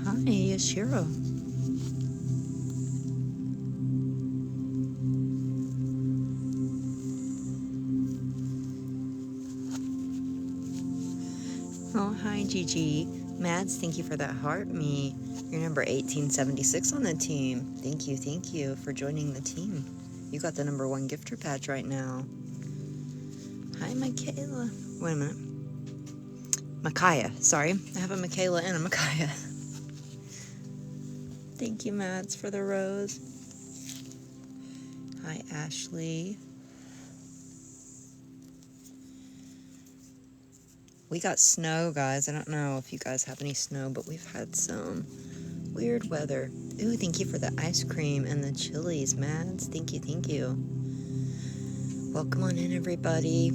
Hi, Yashiro. Oh, hi, Gigi. Mads, thank you for that heart me. You're number 1876 on the team. Thank you for joining the team. You got the number 1 gifter badge right now. Hi, Michaela. Wait a minute. Micaiah, sorry. I have a Michaela and a Micaiah. Thank you, Mads, for the rose. Hi, Ashley. We got snow, guys. I don't know if you guys have any snow, but we've had some weird weather. Ooh, thank you for the ice cream and the chilies, Mads. Thank you. Welcome on in, everybody.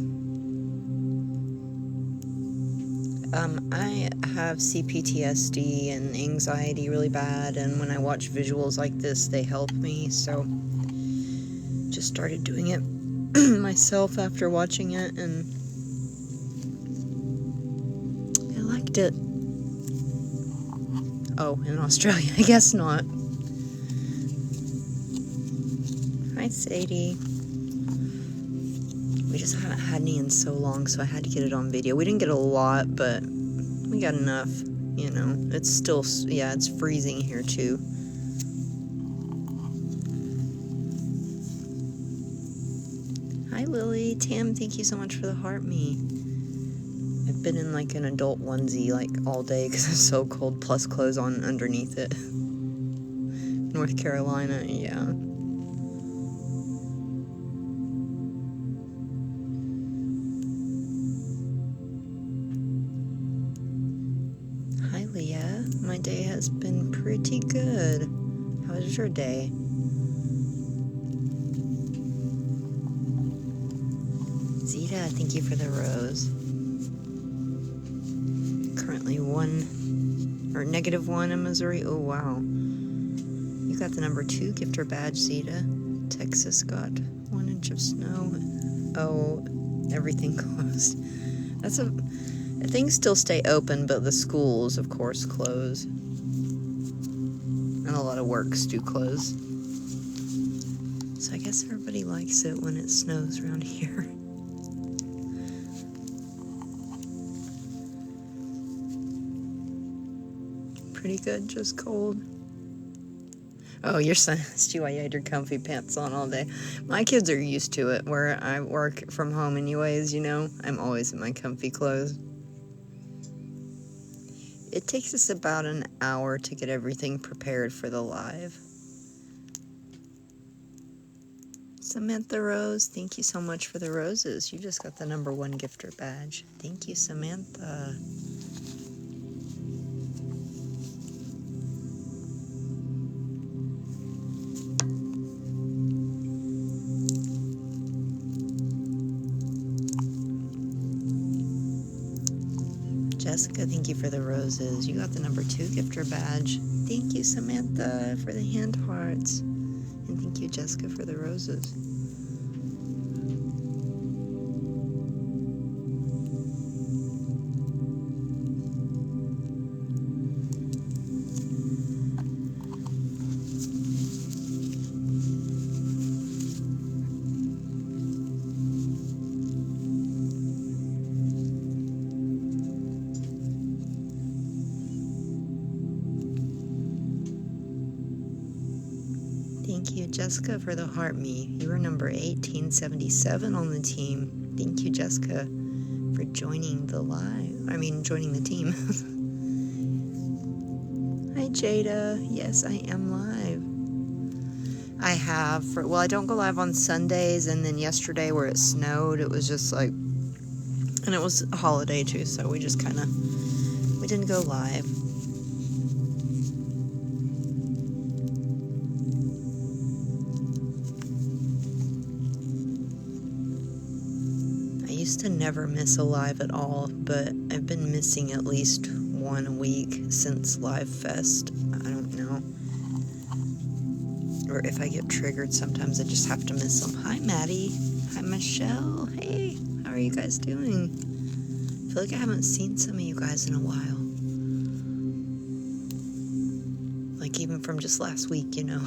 I have CPTSD and anxiety really bad, and when I watch visuals like this, they help me, so just started doing it myself after watching it, and I liked it. Oh, in Australia, I guess not. Hi, Sadie. We just haven't had any in so long, so I had to get it on video. We didn't get a lot, but we got enough, you know. It's still, yeah, it's freezing here, too. Hi, Lily. Tam, thank you so much for the heart me. I've been in, like, an adult onesie, like, all day because it's so cold, plus clothes on underneath it. North Carolina, yeah. Hi, Leah. My day has been pretty good. How was your day? Zeta, thank you for the rose. Currently -1 in Missouri. Oh, wow. You got the number 2 gifter badge, Zeta. Texas got 1 inch of snow. Oh, everything closed. Things still stay open, but the schools, of course, close. And a lot of works do close. So I guess everybody likes it when it snows around here. Pretty good, just cold. Oh, your son asked you why you had your comfy pants on all day. My kids are used to it, where I work from home anyways, you know. I'm always in my comfy clothes. It takes us about an hour to get everything prepared for the live. Samantha Rose, thank you so much for the roses. You just got the number 1 gifter badge. Thank you, Samantha. Jessica, thank you for the roses. You got the number 2 gifter badge. Thank you, Samantha, for the hand hearts. And thank you, Jessica, for the roses. Thank you, Jessica, for the heart me. You are number 1877 on the team. Thank you, Jessica, for joining the joining the team. Hi, Jada. Yes, I am live. I have. Well, I don't go live on Sundays, and then yesterday where it snowed, it was just like, and it was a holiday too, so we just kind of, we didn't go live. I used to never miss a live at all, but I've been missing at least one a week since Live Fest. I don't know. Or if I get triggered, sometimes I just have to miss them. Hi, Maddie. Hi, Michelle. Hey, how are you guys doing? I feel like I haven't seen some of you guys in a while. Like even from just last week, you know.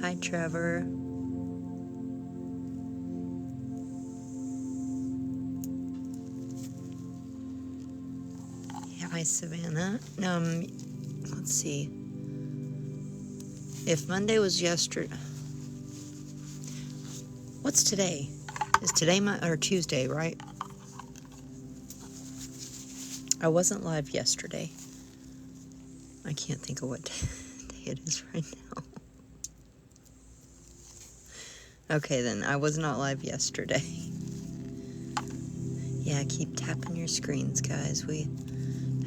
Hi, Trevor. Hi, Savannah. Let's see. If Monday was yesterday, what's today? Is today or Tuesday, right? I wasn't live yesterday. I can't think of what day it is right now. Okay, then I was not live yesterday. Yeah, keep tapping your screens, guys. We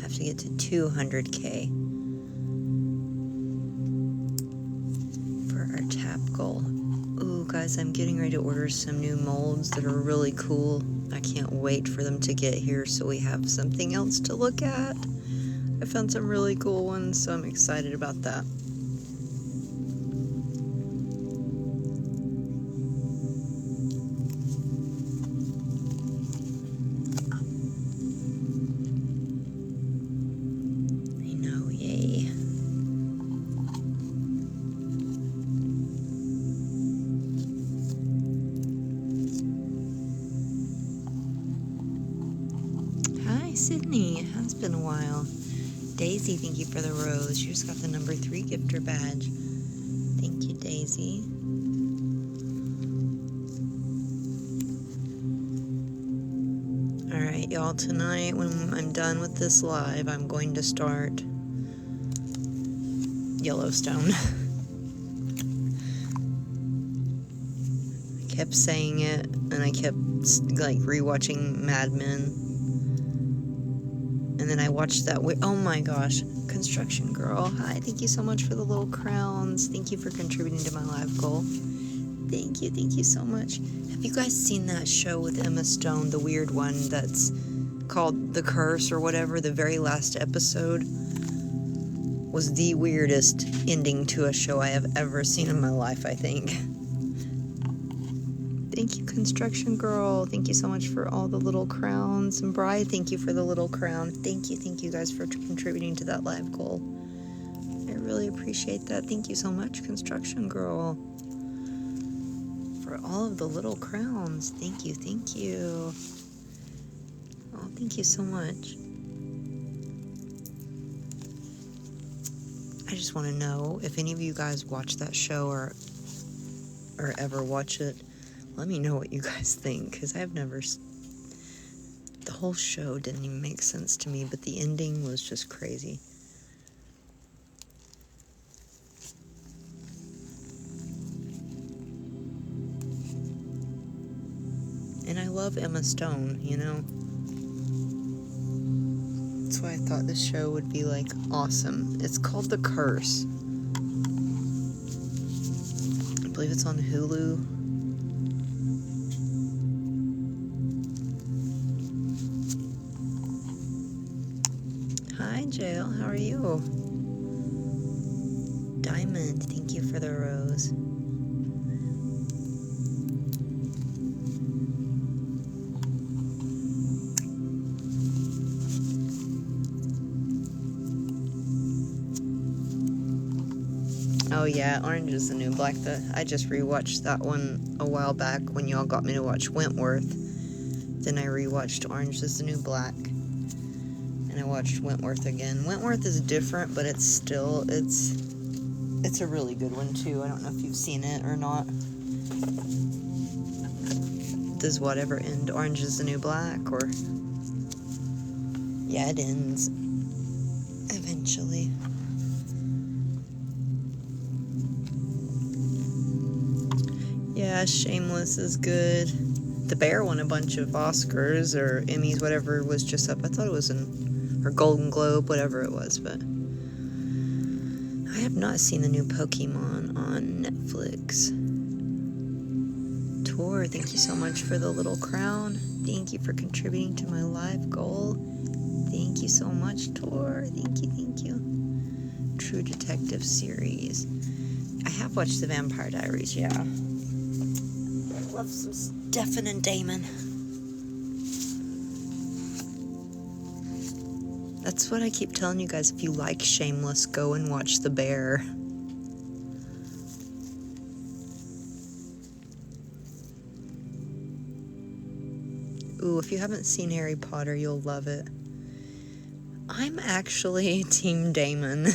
have to get to 200K for our tap goal. Ooh, guys, I'm getting ready to order some new molds that are really cool. I can't wait for them to get here so we have something else to look at. I found some really cool ones, so I'm excited about that. Sydney, it has been a while. Daisy, thank you for the rose. You just got the number 3 gifter badge. Thank you, Daisy. Alright, y'all, tonight when I'm done with this live, I'm going to start Yellowstone. I kept saying it, and I kept like rewatching Mad Men. And then I watched that. Oh my gosh, Construction Girl. Hi, thank you so much for the little crowns. Thank you for contributing to my live goal. Thank you so much. Have you guys seen that show with Emma Stone, the weird one that's called The Curse or whatever? The very last episode was the weirdest ending to a show I have ever seen in my life, I think. Thank you, Construction Girl. Thank you so much for all the little crowns. And Bri, thank you for the little crown. Thank you guys for contributing to that live goal. I really appreciate that. Thank you so much, Construction Girl, for all of the little crowns. Thank you. Oh, thank you so much. I just want to know if any of you guys watch that show or ever watch it. Let me know what you guys think, because I've never... The whole show didn't even make sense to me, but the ending was just crazy. And I love Emma Stone, you know? That's why I thought this show would be, like, awesome. It's called The Curse. I believe it's on Hulu. Hi, Jail. How are you? Diamond, thank you for the rose. Oh yeah, Orange is the New Black. I just rewatched that one a while back when y'all got me to watch Wentworth. Then I rewatched Orange is the New Black. And I watched Wentworth again. Wentworth is different, but it's a really good one too. I don't know if you've seen it or not. Does whatever end? Orange is the New Black, or... Yeah, it ends eventually. Yeah, Shameless is good. The Bear won a bunch of Oscars or Emmys, whatever was just up. I thought it was or Golden Globe, whatever it was, but I have not seen the new Pokemon on Netflix. Tor, thank you so much for the little crown. Thank you for contributing to my life goal. Thank you so much, Tor. Thank you, thank you. True Detective series. I have watched The Vampire Diaries, yeah. I love some Stefan and Damon. That's what I keep telling you guys. If you like Shameless, go and watch The Bear. Ooh, if you haven't seen Harry Potter, you'll love it. I'm actually Team Damon.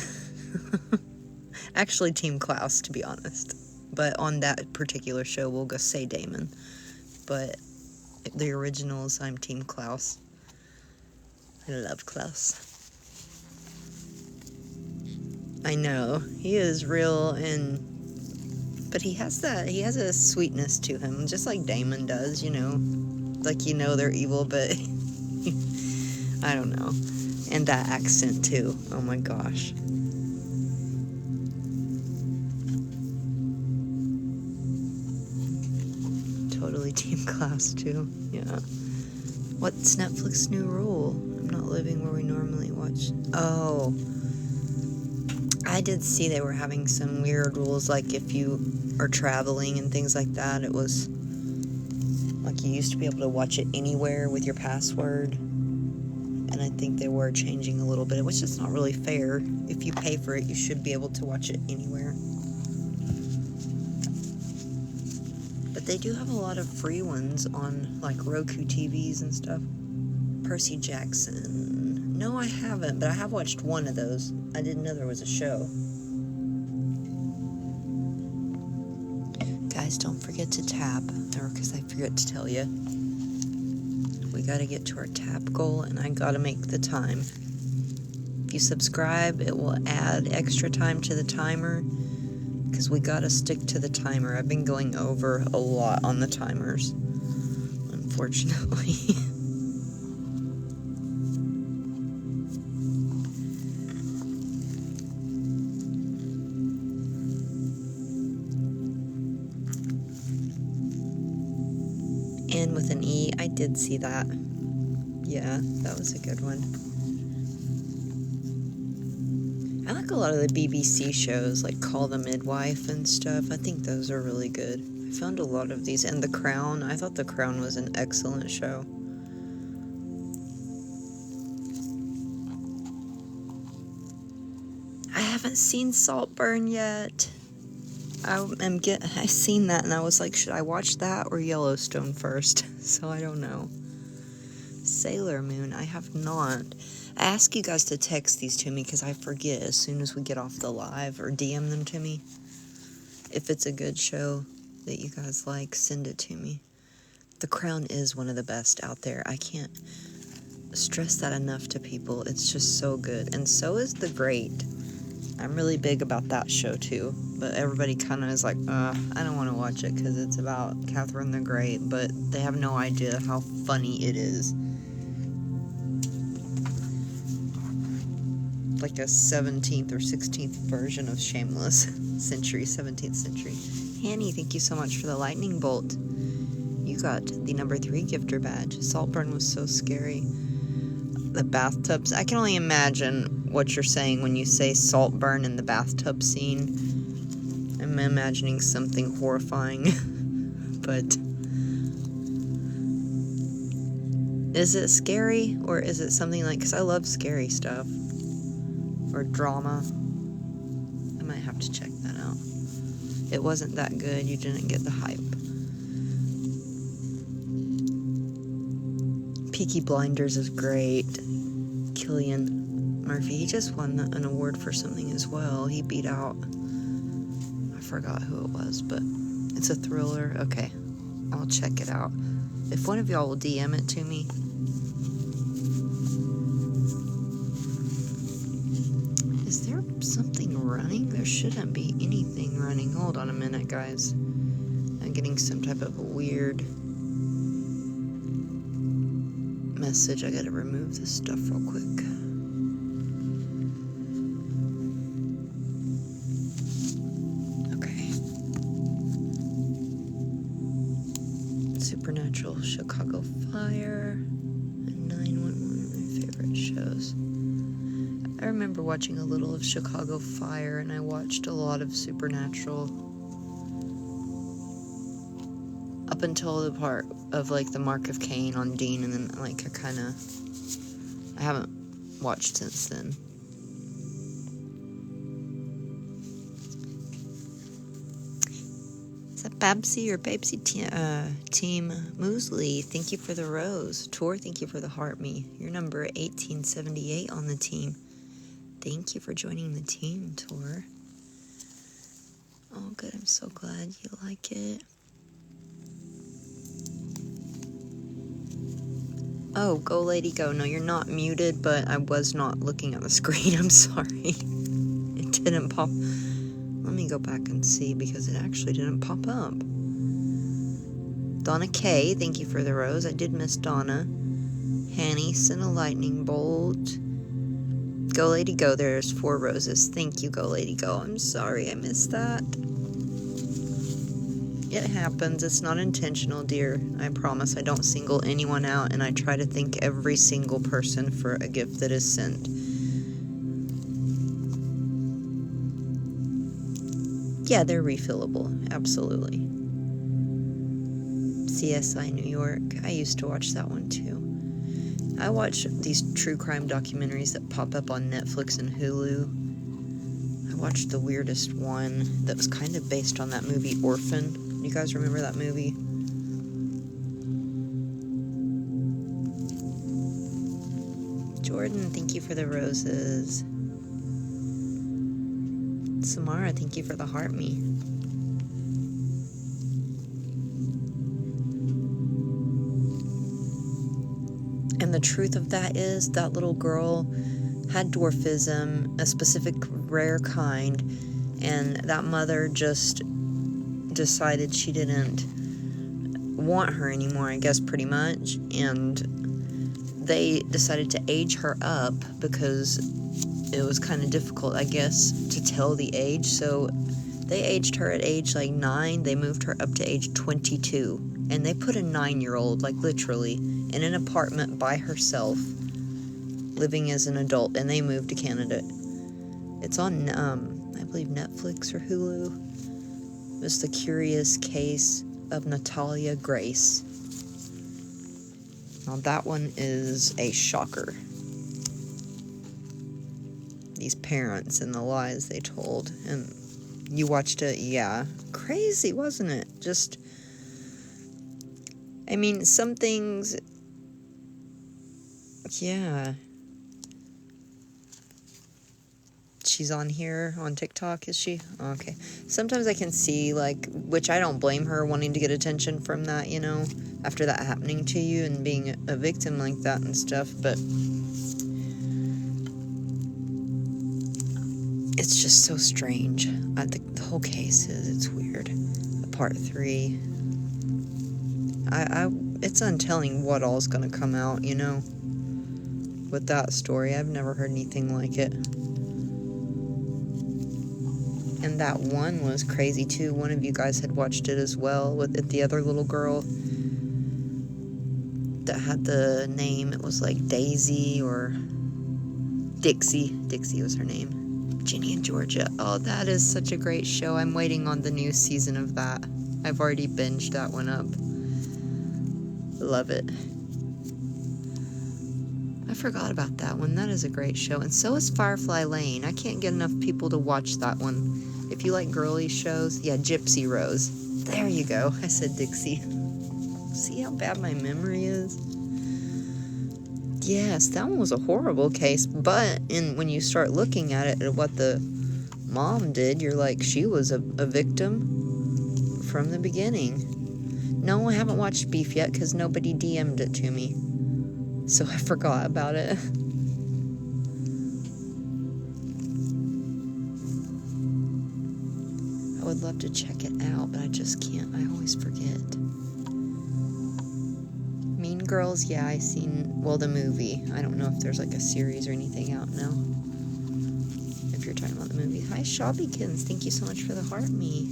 Actually Team Klaus, to be honest. But on that particular show, we'll go say Damon. But the originals, I'm Team Klaus. I love Klaus. I know, he is real, but he has a sweetness to him, just like Damon does, you know. Like, you know they're evil, but I don't know. And that accent, too. Oh my gosh. Totally Team Klaus, too. Yeah. What's Netflix's new rule? I'm not living where we normally watch. Oh. I did see they were having some weird rules, like if you are traveling and things like that, it was like you used to be able to watch it anywhere with your password. And I think they were changing a little bit, which is not really fair. If you pay for it, you should be able to watch it anywhere. But they do have a lot of free ones on, like, Roku TVs and stuff. Percy Jackson. No, I haven't, but I have watched one of those. I didn't know there was a show. Guys, don't forget to tap, or because I forget to tell you. We gotta get to our tap goal, and I gotta make the time. If you subscribe, it will add extra time to the timer, because we gotta stick to the timer. I've been going over a lot on the timers, unfortunately. And with an E, I did see that. Yeah, that was a good one. I like a lot of the BBC shows, like Call the Midwife and stuff. I think those are really good. I found a lot of these. And The Crown. I thought The Crown was an excellent show. I haven't seen Saltburn yet. I seen that and I was like, should I watch that or Yellowstone first? So I don't know. Sailor Moon, I have not. I ask you guys to text these to me because I forget as soon as we get off the live, or DM them to me. If it's a good show that you guys like, send it to me. The Crown is one of the best out there. I can't stress that enough to people. It's just so good. And so is The Great. I'm really big about that show too, but everybody kind of is like, I don't want to watch it because it's about Catherine the Great, but they have no idea how funny it is. Like a 17th or 16th version of Shameless. 17th century. Hanny, thank you so much for the lightning bolt. You got the number 3 gifter badge. Saltburn was so scary. The bathtubs. I can only imagine what you're saying when you say Saltburn in the bathtub scene. I'm imagining something horrifying. But is it scary, or is it something like, because I love scary stuff, or drama? I might have to check that out. It wasn't that good. You didn't get the hype. Peaky Blinders is great. Cillian Murphy, he just won an award for something as well. He beat out, I forgot who it was, but it's a thriller. Okay, I'll check it out. If one of y'all will DM it to me. Is there something running? There shouldn't be anything running. Hold on a minute, guys. I'm getting some type of a weird message. I gotta remove this stuff real quick. Okay. Supernatural, Chicago Fire, and 911 are my favorite shows. I remember watching a little of Chicago Fire, and I watched a lot of Supernatural up until the part of like the Mark of Cain on Dean, and then like I haven't watched since then. Is that Babsy or Babsy Team Moosley? Thank you for the rose. Tor, thank you for the heart me. You're number 1878 on the team. Thank you for joining the team, Tor. Oh, good. I'm so glad you like it. Oh, go lady go. No, you're not muted, but I was not looking at the screen. I'm sorry. It didn't pop. Let me go back and see because it actually didn't pop up. Donna K, thank you for the rose. I did miss Donna. Hanny, send a lightning bolt. Go lady go. There's 4 roses. Thank you, go lady go. I'm sorry I missed that. It happens. It's not intentional, dear. I promise I don't single anyone out, and I try to thank every single person for a gift that is sent. Yeah, they're refillable. Absolutely. CSI New York. I used to watch that one too. I watch these true crime documentaries that pop up on Netflix and Hulu. I watched the weirdest one that was kind of based on that movie Orphan. You guys remember that movie? Jordan, thank you for the roses. Samara, thank you for the heart me. And the truth of that is that little girl had dwarfism, a specific rare kind, and that mother just decided she didn't want her anymore, I guess, pretty much, and they decided to age her up because it was kind of difficult, I guess, to tell the age, so they aged her at age, 9, they moved her up to age 22, and they put a 9-year-old, literally, in an apartment by herself, living as an adult, and they moved to Canada. It's on, I believe, Netflix or Hulu. It was The Curious Case of Natalia Grace. Now that one is a shocker. These parents and the lies they told. And you watched it, yeah. Crazy, wasn't it? Just, I mean, some things, yeah. She's on here on TikTok, is she? Okay. Sometimes I can see, which I don't blame her wanting to get attention from that, after that happening to you and being a victim like that and stuff, but it's just so strange. The whole case it's weird. Part 3. It's untelling what all's gonna come out, with that story. I've never heard anything like it. And that one was crazy too. One of you guys had watched it as well with the other little girl that had the name. It was Daisy or Dixie. Dixie was her name. Ginny and Georgia. Oh, that is such a great show. I'm waiting on the new season of that. I've already binged that one up. Love it. I forgot about that one. That is a great show. And so is Firefly Lane. I can't get enough people to watch that one. If you like girly shows, yeah, Gypsy Rose. There you go. I said Dixie. See how bad my memory is? Yes, that one was a horrible case, but when you start looking at it, at what the mom did, you're like, she was a victim from the beginning. No, I haven't watched Beef yet because nobody DM'd it to me, so I forgot about it. I would love to check it out, but I just can't. I always forget. Mean Girls, yeah, I seen, well, the movie. I don't know if there's like a series or anything out now. If you're talking about the movie. Hi, Shobbykins. Thank you so much for the heart me.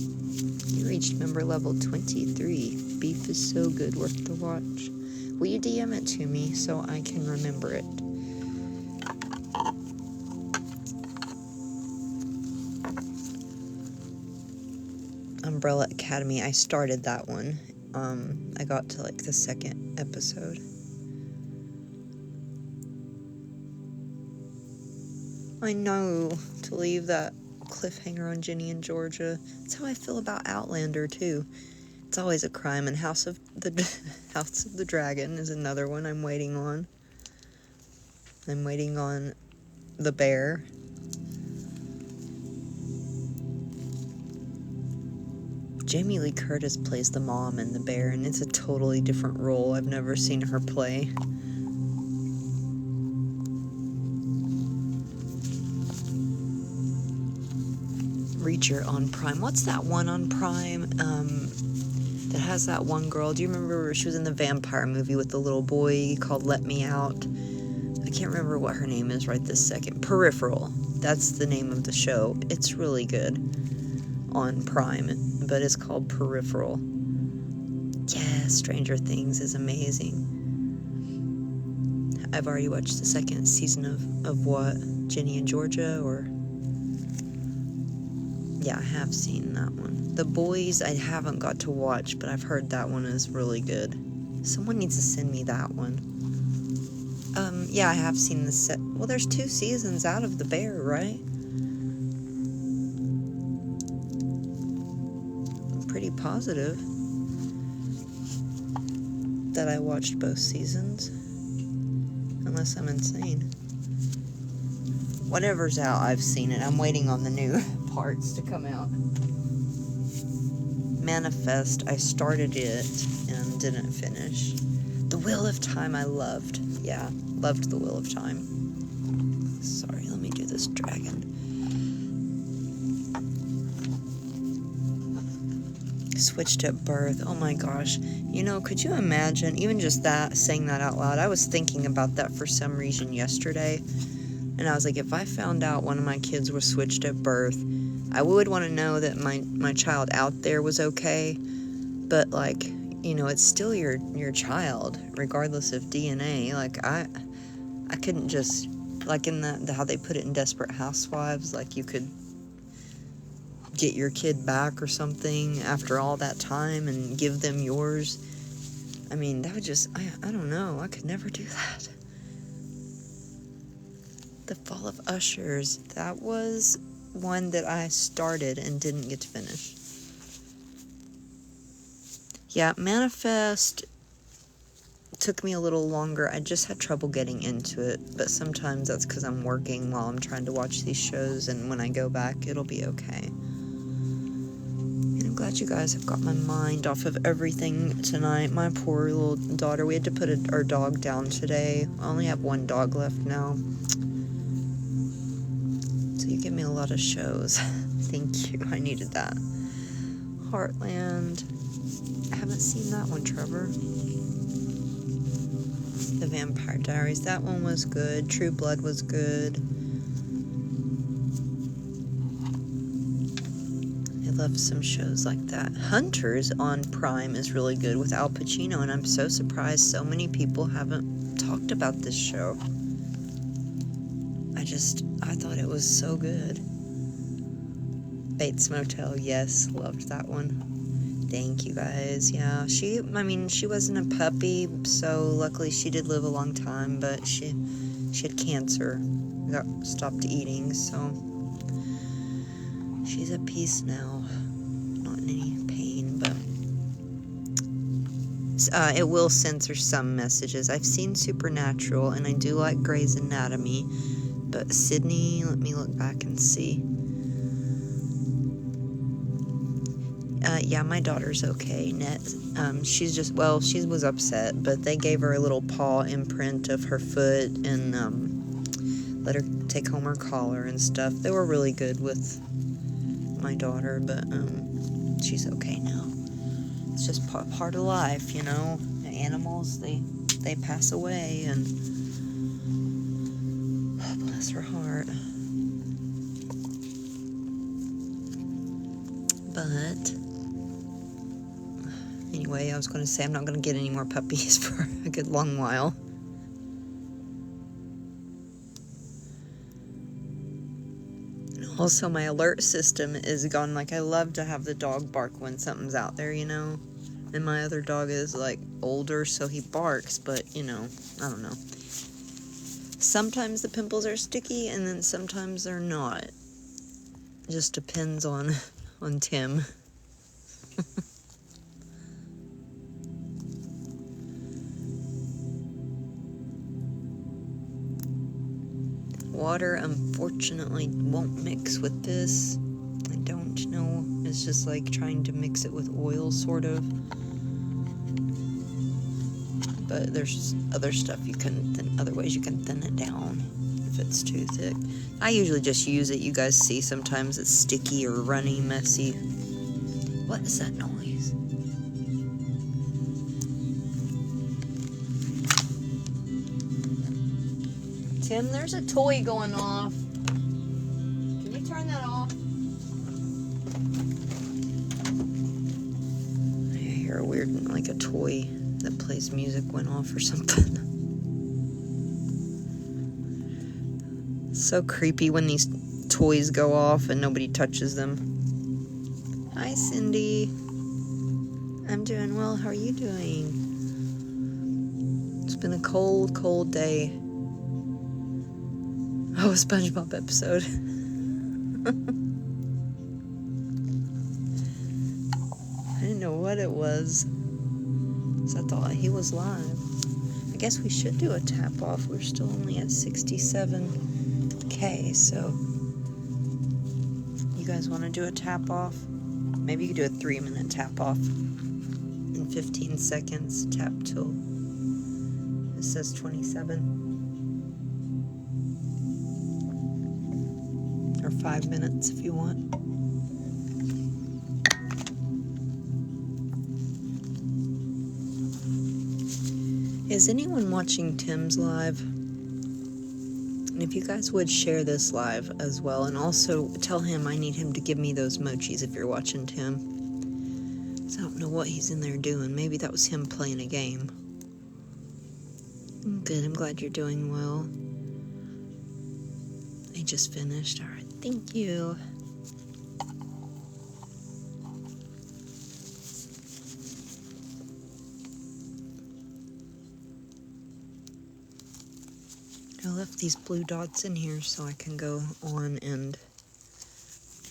You reached member level 23. Beef is so good, worth the watch. Will you DM it to me so I can remember it? Umbrella Academy, I started that one. I got to like the second episode. I know, to leave that cliffhanger on Ginny and Georgia. That's how I feel about Outlander too. It's always a crime, and House of the Dragon is another one I'm waiting on. I'm waiting on The Bear. Jamie Lee Curtis plays the mom in The Bear, and it's a totally different role. I've never seen her play. Reacher on Prime. What's that one on Prime that has that one girl? Do you remember she was in the vampire movie with the little boy called Let Me Out? I can't remember what her name is right this second. Peripheral. That's the name of the show. It's really good on Prime, but it's called Peripheral. Yeah, Stranger Things is amazing. I've already watched the second season of what? Ginny and Georgia, or... Yeah, I have seen that one. The Boys, I haven't got to watch, but I've heard that one is really good. Someone needs to send me that one. Yeah, I have seen the set. Well, there's 2 seasons out of The Bear, right? I'm pretty positive that I watched both seasons. Unless I'm insane. Whatever's out, I've seen it. I'm waiting on the new parts to come out. Manifest, I started it and didn't finish. The Wheel of Time I loved. Yeah, loved The Wheel of Time. Sorry, let me do this dragon. Switched at birth. Oh my gosh. You know, could you imagine, even just that, saying that out loud? I was thinking about that for some reason yesterday. And I was like, if I found out one of my kids was switched at birth, I would want to know that my child out there was okay. But, like, you know, it's still your child, regardless of DNA. Like, I couldn't just, like in the how they put it in Desperate Housewives, like you could get your kid back or something after all that time and give them yours. I mean, that would just, I don't know. I could never do that. The Fall of Ushers, that was one that I started and didn't get to finish. Yeah, Manifest took me a little longer. I just had trouble getting into it, but sometimes that's because I'm working while I'm trying to watch these shows, and when I go back, it'll be okay. And I'm glad you guys have got my mind off of everything tonight. My poor little daughter, we had to put our dog down today. I only have one dog left now. So you give me a lot of shows. Thank you. I needed that. Heartland. I haven't seen that one, Trevor. The Vampire Diaries. That one was good. True Blood was good. I love some shows like that. Hunters on Prime is really good with Al Pacino, and I'm so surprised so many people haven't talked about this show. I thought it was so good. Bates Motel, yes, loved that one. Thank you guys. Yeah, she wasn't a puppy, so luckily she did live a long time, but she had cancer, got stopped eating, so she's at peace now. Not in any pain, but it will censor some messages. I've seen Supernatural, and I do like Grey's Anatomy. But Sydney, let me look back and see. Yeah, my daughter's okay. She was upset, but they gave her a little paw imprint of her foot and let her take home her collar and stuff. They were really good with my daughter, but she's okay now. It's just part of life, you know. The animals, they pass away, and oh, bless her heart. But anyway, I was going to say I'm not going to get any more puppies for a good long while. Also, my alert system is gone. Like, I love to have the dog bark when something's out there, you know. And my other dog is, like, older, so he barks, but, you know, I don't know. Sometimes the pimples are sticky, and then sometimes they're not. It just depends on Tim. Water, unfortunately, won't mix with this. I don't know. It's just like trying to mix it with oil, sort of. But there's other stuff you can, other ways you can thin it down if it's too thick. I usually just use it. You guys see sometimes it's sticky or runny, messy. What is that noise? Tim, there's a toy going off. Can you turn that off? I hear a weird, like a toy that plays music went off or something. So creepy when these toys go off and nobody touches them. Hi, Cindy. I'm doing well. How are you doing? It's been a cold, cold day. Oh, a SpongeBob episode. I didn't know what it was. So I thought he was live. I guess we should do a tap off. We're still only at 67K, so you guys want to do a tap off? Maybe you could do a 3-minute tap off in 15 seconds. Tap till it says 27. Or 5 minutes if you want. Is anyone watching Tim's live? And if you guys would share this live as well, and also tell him I need him to give me those mochis if you're watching Tim. So I don't know what he's in there doing. Maybe that was him playing a game. Good, I'm glad you're doing well. I just finished. All right, thank you. I left these blue dots in here so I can go on and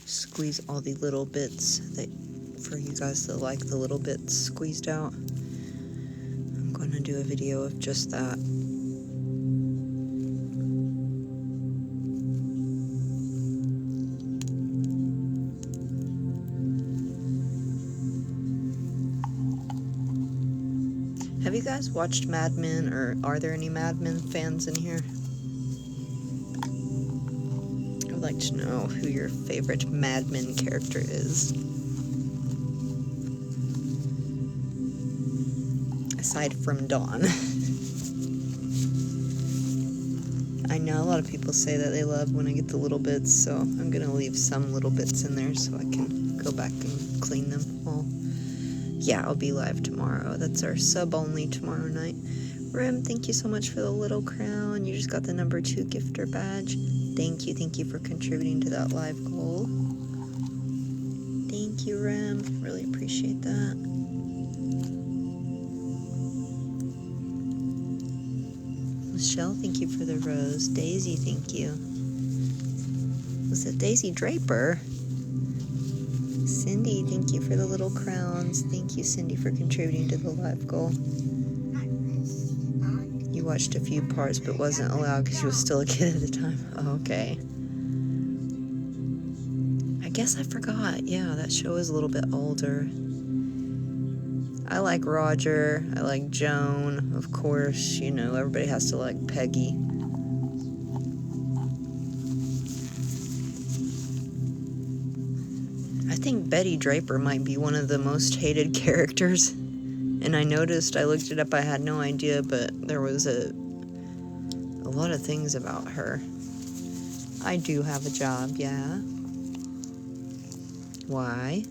squeeze all the little bits that, for you guys that like the little bits squeezed out. I'm going to do a video of just that. Have you guys watched Mad Men, or are there any Mad Men fans in here? I would like to know who your favorite Mad Men character is. Aside from Dawn. I know a lot of people say that they love when I get the little bits, so I'm going to leave some little bits in there so I can go back and clean them all. Yeah, I'll be live tomorrow. That's our sub only tomorrow night. Rim, thank you so much for the little crown. You just got the number 2 gifter badge. Thank you for contributing to that live goal. Thank you, Rim. Really appreciate that. Michelle, thank you for the rose. Daisy, thank you. Was it Daisy Draper? Cindy, thank you for the little crowns. Thank you, Cindy, for contributing to the live goal. You watched a few parts but wasn't allowed because you were still a kid at the time. Oh, okay. I guess I forgot. Yeah, that show is a little bit older. I like Roger. I like Joan. Of course, you know, everybody has to like Peggy. Betty Draper might be one of the most hated characters. And I noticed, I looked it up, I had no idea, but there was a lot of things about her. I do have a job, yeah. Why?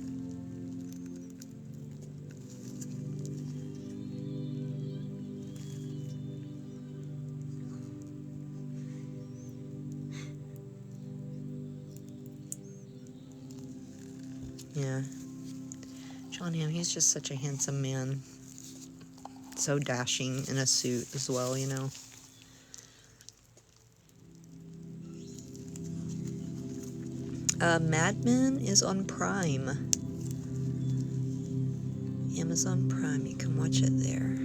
Yeah. John Hamm, he's just such a handsome man. So dashing in a suit as well, you know. Mad Men is on Prime. Amazon Prime, you can watch it there.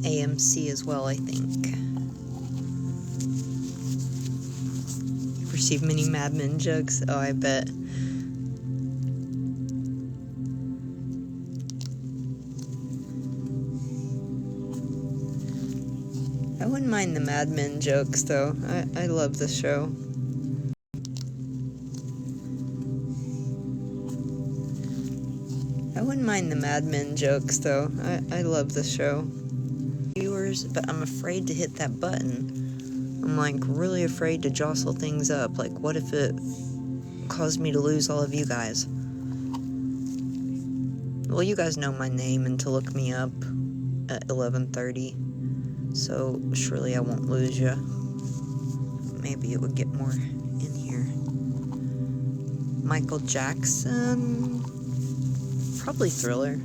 AMC as well, I think. You've received many Mad Men jokes? Oh, I bet. I wouldn't mind the Mad Men jokes, though. I love the show. I wouldn't mind the Mad Men jokes, though. I love the show. Viewers, but I'm afraid to hit that button. I'm, like, really afraid to jostle things up. Like, what if it caused me to lose all of you guys? Well, you guys know my name and to look me up at 11:30. So, surely I won't lose you. Maybe it would get more in here. Michael Jackson? Probably Thriller.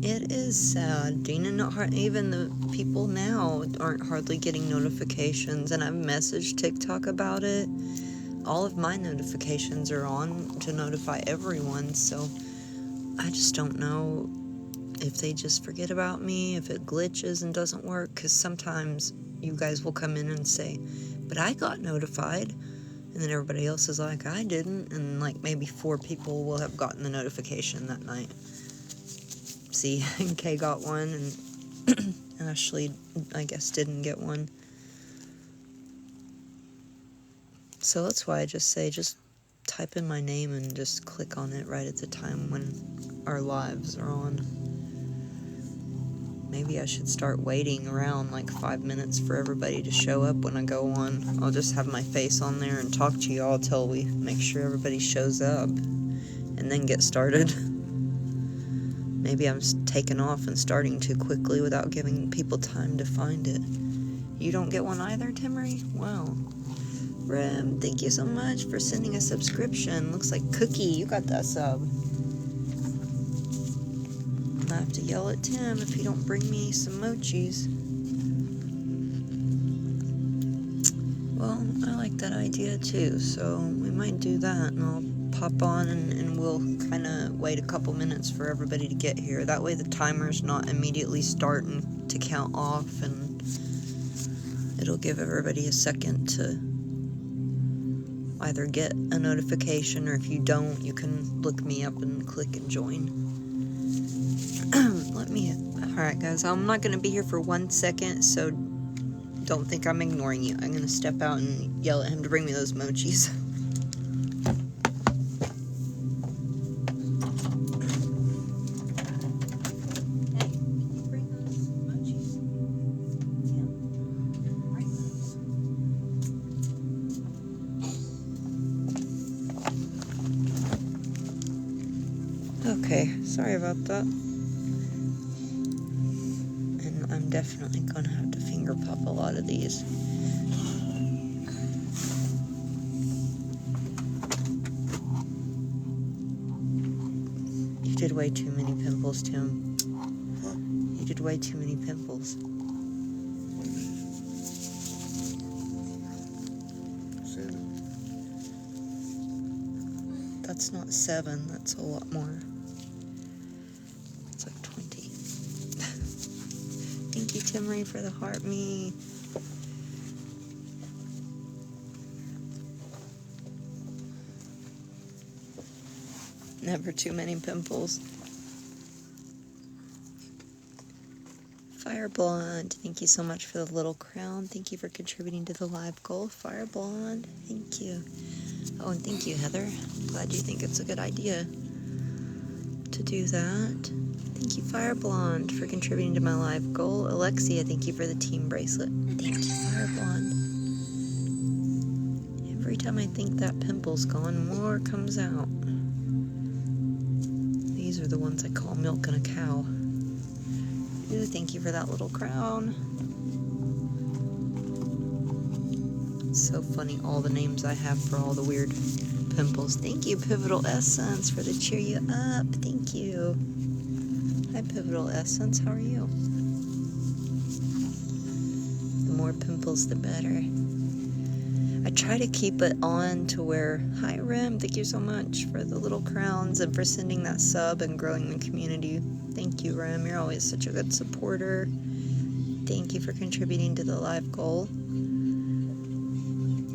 It is sad. Even the people now aren't hardly getting notifications, and I've messaged TikTok about it. All of my notifications are on to notify everyone, so I just don't know if they just forget about me, if it glitches and doesn't work, because sometimes you guys will come in and say, but I got notified, and then everybody else is like, I didn't, and like maybe 4 people will have gotten the notification that night. See, Kay got one, and Ashley, I guess, didn't get one. So that's why I just say, just type in my name and just click on it right at the time when our lives are on. Maybe I should start waiting around like 5 minutes for everybody to show up when I go on. I'll just have my face on there and talk to y'all till we make sure everybody shows up, and then get started. Maybe I'm taking off and starting too quickly without giving people time to find it. You don't get one either, Timmery? Wow. Rem, thank you so much for sending a subscription. Looks like Cookie, you got that sub. I have to yell at Tim if he don't bring me some mochis. Well, I like that idea too, so we might do that, and I'll pop on and we'll kind of wait a couple minutes for everybody to get here. That way the timer's not immediately starting to count off, and it'll give everybody a second to either get a notification, or if you don't, you can look me up and click and join. Alright guys, I'm not going to be here for 1 second, so don't think I'm ignoring you. I'm going to step out and yell at him to bring me those mochis. Okay, sorry about that. And I'm definitely gonna have to finger pop a lot of these. You did way too many pimples, Tim. You did way too many pimples. 7. That's not 7, that's a lot more. It's like 20. Thank you, Timmery, for the heart me. Never too many pimples. Fire Blonde, thank you so much for the little crown. Thank you for contributing to the live goal. Fire Blonde, thank you. Oh, and thank you, Heather. Glad you think it's a good idea to do that. Thank you, Fire Blonde, for contributing to my live goal. Alexia, thank you for the team bracelet. Thank you, Fire Blonde. Every time I think that pimple's gone, more comes out. These are the ones I call milking a cow. Ooh, thank you for that little crown. It's so funny, all the names I have for all the weird pimples. Thank you, Pivotal Essence, for the cheer you up. Thank you. Hi, Pivotal Essence. How are you? The more pimples, the better. I try to keep it on to where, hi, Rim. Thank you so much for the little crowns and for sending that sub and growing the community. Thank you, Rim. You're always such a good supporter. Thank you for contributing to the live goal.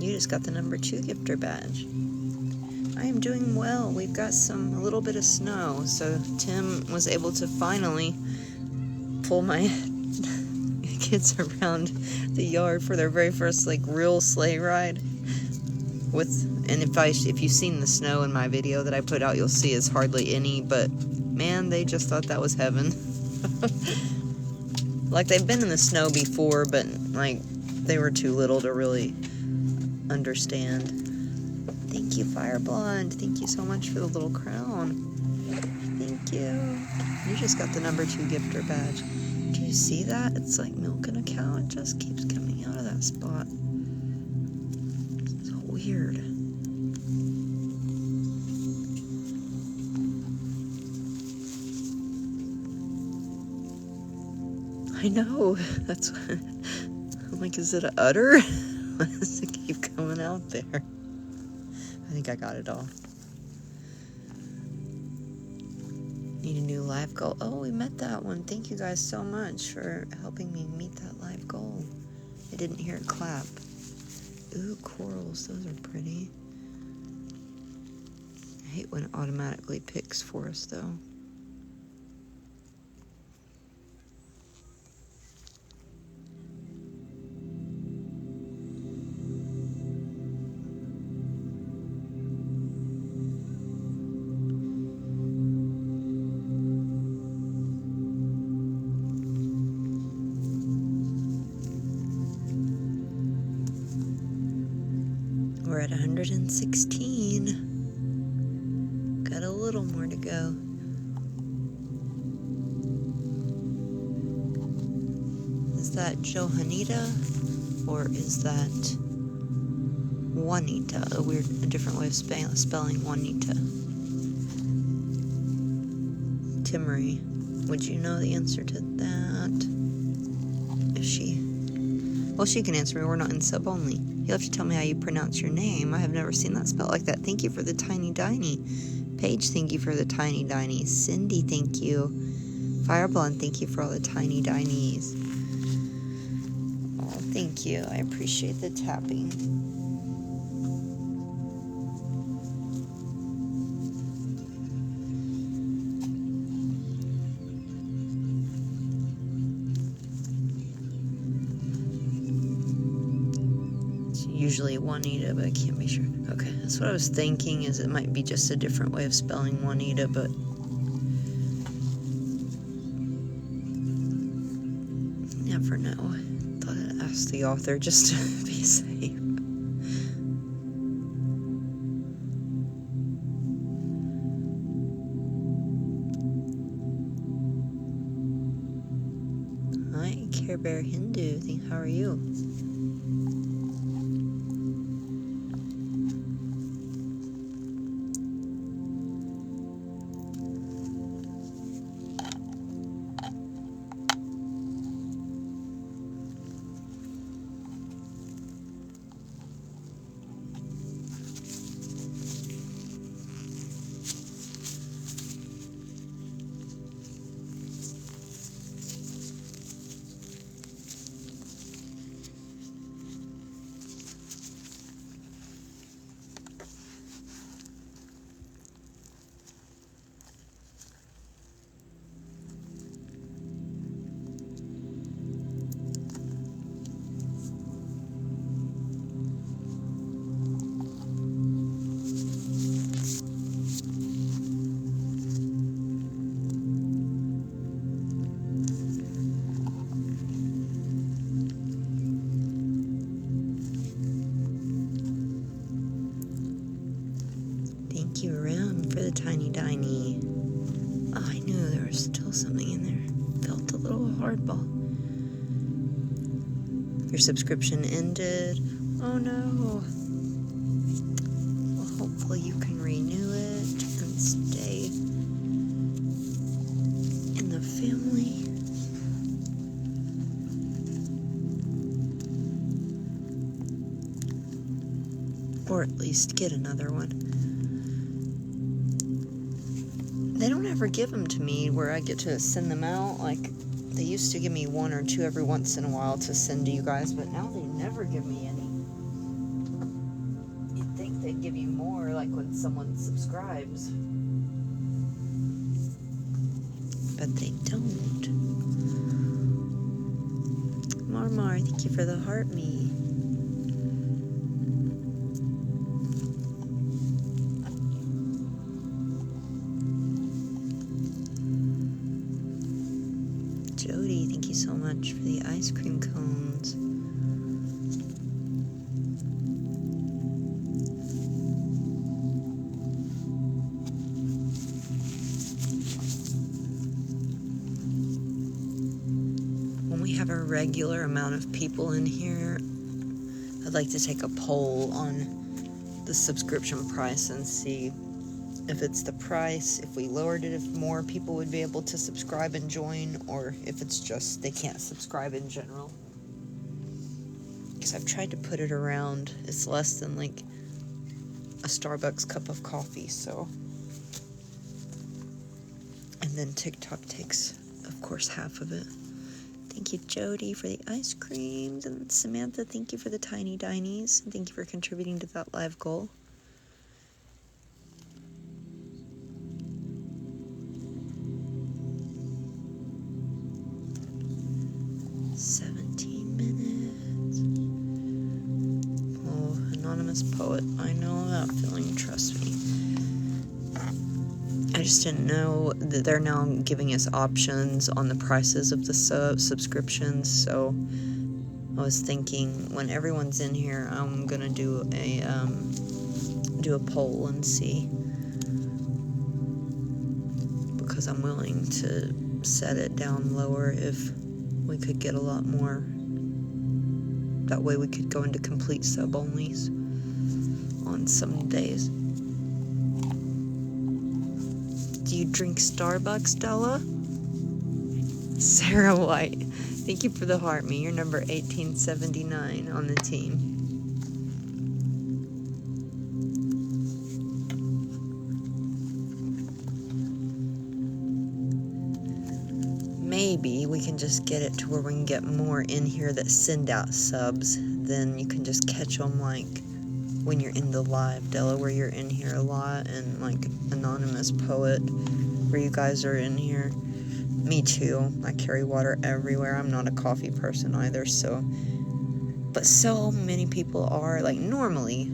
You just got the number 2 gifter badge. I am doing well. We've got a little bit of snow, so Tim was able to finally pull my kids around the yard for their very first real sleigh ride. If you've seen the snow in my video that I put out, you'll see it's hardly any, but man, they just thought that was heaven. They've been in the snow before, but they were too little to really understand. Thank you, Fire Blonde. Thank you so much for the little crown. Thank you. You just got the number 2 gifter badge. Do you see that? It's like milking a cow. It just keeps coming out of that spot. So weird. I know. That's what I'm like, is it an udder? Why does it keep coming out there? I think I got it all. Need a new live goal. Oh, we met that one. Thank you guys so much for helping me meet that live goal. I didn't hear it clap. Ooh, corals. Those are pretty. I hate when it automatically picks for us, though. We're at 116. Got a little more to go. Is that Johannita or is that Juanita? A different way of spelling Juanita. Timmery. Would you know the answer to that? Well, she can answer me. We're not in sub only. You'll have to tell me how you pronounce your name. I have never seen that spelled like that. Thank you for the tiny diny. Paige, thank you for the tiny diny. Cindy, thank you. Fireblonde, thank you for all the tiny dinies. Oh, thank you. I appreciate the tapping. Usually Juanita, but I can't be sure. Okay, that's what I was thinking, is it might be just a different way of spelling Juanita, but never know. Thought I'd ask the author just to be safe. Hi, Care Bear Hindu. How are you? Thank you, Rim, for the tiny diny. Oh, I knew there was still something in there. Felt a little hardball. Your subscription ended. Oh no. Well, hopefully you can renew it and stay in the family. Or at least get another one. They don't ever give them to me where I get to send them out. Like, they used to give me one or two every once in a while to send to you guys, but now they never give me any. You'd think they'd give you more, like when someone subscribes. But they don't. Marmar, thank you for the heart me. Jody, thank you so much for the ice cream cones. When we have a regular amount of people in here, I'd like to take a poll on the subscription price and see if it's the price, if we lowered it, if more people would be able to subscribe and join, or if it's just they can't subscribe in general. Because I've tried to put it around, it's less than like a Starbucks cup of coffee, so. And then TikTok takes, of course, half of it. Thank you, Jody, for the ice creams, and Samantha, thank you for the tiny dinies, and thank you for contributing to that live goal. Poet, I know that feeling, trust me. I just didn't know that they're now giving us options on the prices of the subscriptions, so I was thinking when everyone's in here, I'm gonna do a poll and see, because I'm willing to set it down lower if we could get a lot more. That way we could go into complete sub-onlys on some days. Do you drink Starbucks, Stella? Sarah White, thank you for the heart me. You're number 1879 on the team. Maybe we can just get it to where we can get more in here that send out subs. Then you can just catch them like when you're in the live, Della, where you're in here a lot, and like Anonymous Poet, where you guys are in here. Me too. I carry water everywhere. I'm not a coffee person either, so. But so many people are. Like, normally,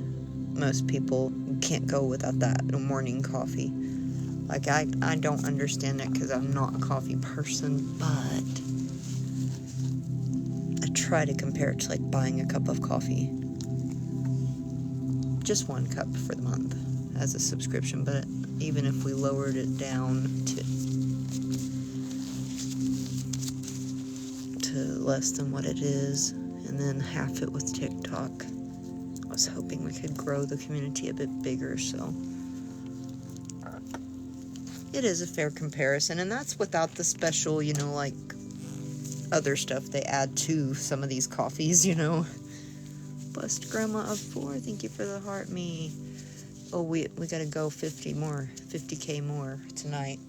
most people can't go without that morning coffee. Like, I don't understand it because I'm not a coffee person, but I try to compare it to, like, buying a cup of coffee. Just one cup for the month as a subscription, but even if we lowered it down to less than what it is, and then half it with TikTok, I was hoping we could grow the community a bit bigger, so it is a fair comparison, and that's without the special, you know, like other stuff they add to some of these coffees, you know. Blessed Grandma of 4, thank you for the heart me. Oh, we gotta go 50K more tonight.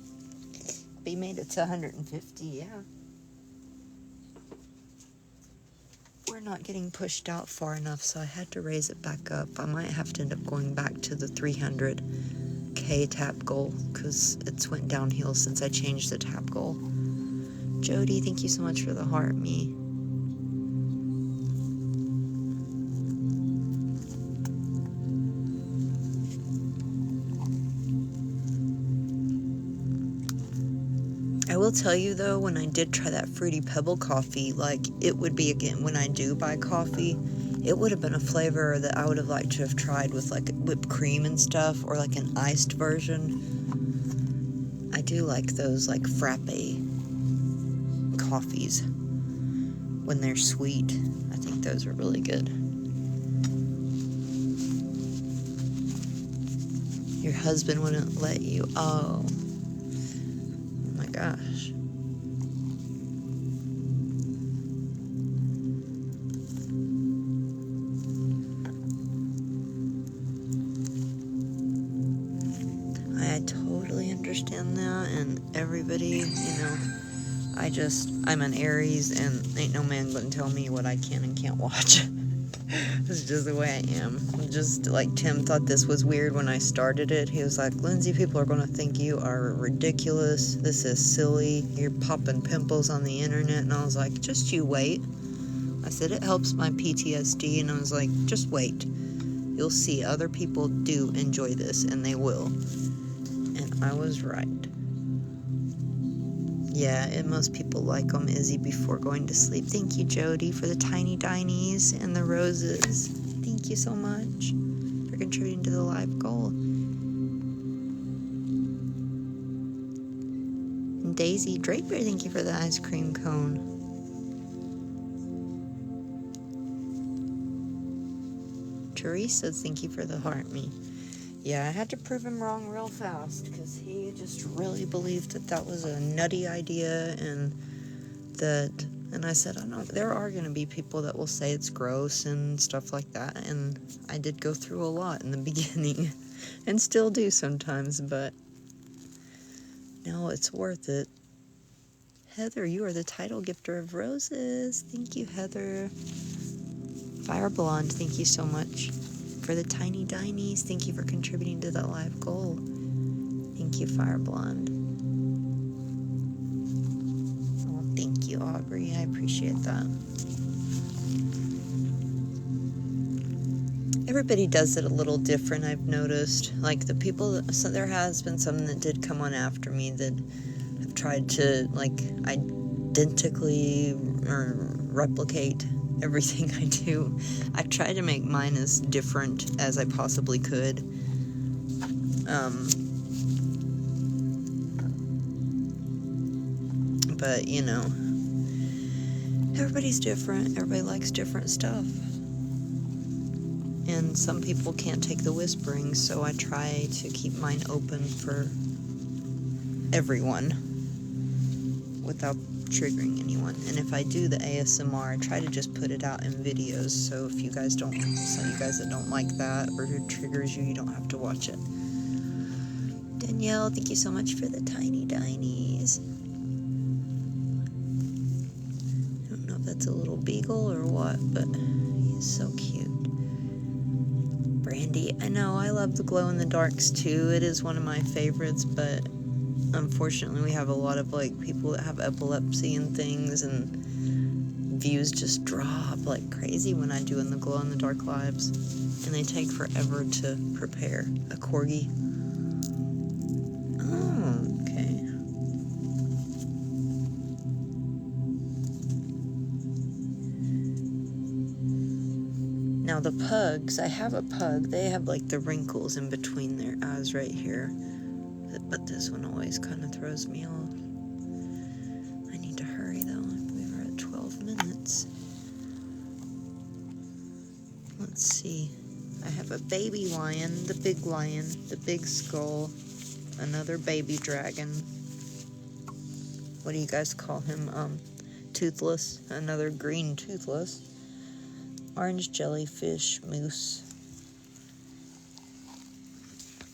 We made it to 150, yeah. We're not getting pushed out far enough, so I had to raise it back up. I might have to end up going back to the 300K tap goal, because it's went downhill since I changed the tap goal. Jody, thank you so much for the heart me. I will tell you though, when I did try that Fruity Pebble coffee, like it would be, again, when I do buy coffee, It would have been a flavor that I would have liked to have tried with like whipped cream and stuff, or like an iced version. I do like those like frappe coffees when they're sweet. I think those are really good. Your husband wouldn't let you. Oh my gosh. I totally understand that, and everybody, I'm an Aries, and ain't no man gonna tell me what I can and can't watch. It's just the way I am. Just like Tim thought this was weird when I started it. He was like, Lynsi, people are gonna think you are ridiculous. This is silly. You're popping pimples on the internet. And I was like, just you wait. I said, it helps my PTSD. And I was like, just wait. You'll see other people do enjoy this, and they will. And I was right. Yeah, and most people like them, Izzy, before going to sleep. Thank you, Jody, for the tiny dinies and the roses. Thank you so much for contributing to the live goal. And Daisy Draper, thank you for the ice cream cone. Teresa, thank you for the heart me. Yeah, I had to prove him wrong real fast, because he just really believed that was a nutty idea, and I said, I know there are going to be people that will say it's gross and stuff like that, and I did go through a lot in the beginning, and still do sometimes, but no, it's worth it. Heather, you are the title gifter of roses. Thank you, Heather. Fire Blonde, thank you so much for the tiny dinies. Thank you for contributing to that live goal. Thank you, Fire Blonde. Oh, thank you, Aubrey. I appreciate that. Everybody does it a little different, I've noticed. Like the people, so there has been some that did come on after me that have tried to like identically or replicate everything I do. I've tried to make mine as different as I possibly could. But everybody's different. Everybody likes different stuff. And some people can't take the whispering, so I try to keep mine open for everyone without triggering anyone. And if I do the ASMR, I try to just put it out in videos, so if you guys some of you guys that don't like that or it triggers you, you don't have to watch it. Danielle, thank you so much for the tiny dinies. I don't know if that's a little beagle or what, but he's so cute. Brandy, I know, I love the glow in the darks too. It is one of my favorites, but unfortunately we have a lot of like people that have epilepsy and things, and views just drop like crazy when I do in the glow in the dark lives, and they take forever to prepare. A corgi. Oh, okay. Now the pugs, I have a pug, they have like the wrinkles in between their eyes right here. But this one always kind of throws me off. I need to hurry though. We were at 12 minutes. Let's see. I have a baby lion, the big skull, another baby dragon. What do you guys call him? Toothless, another green toothless. Orange jellyfish, moose,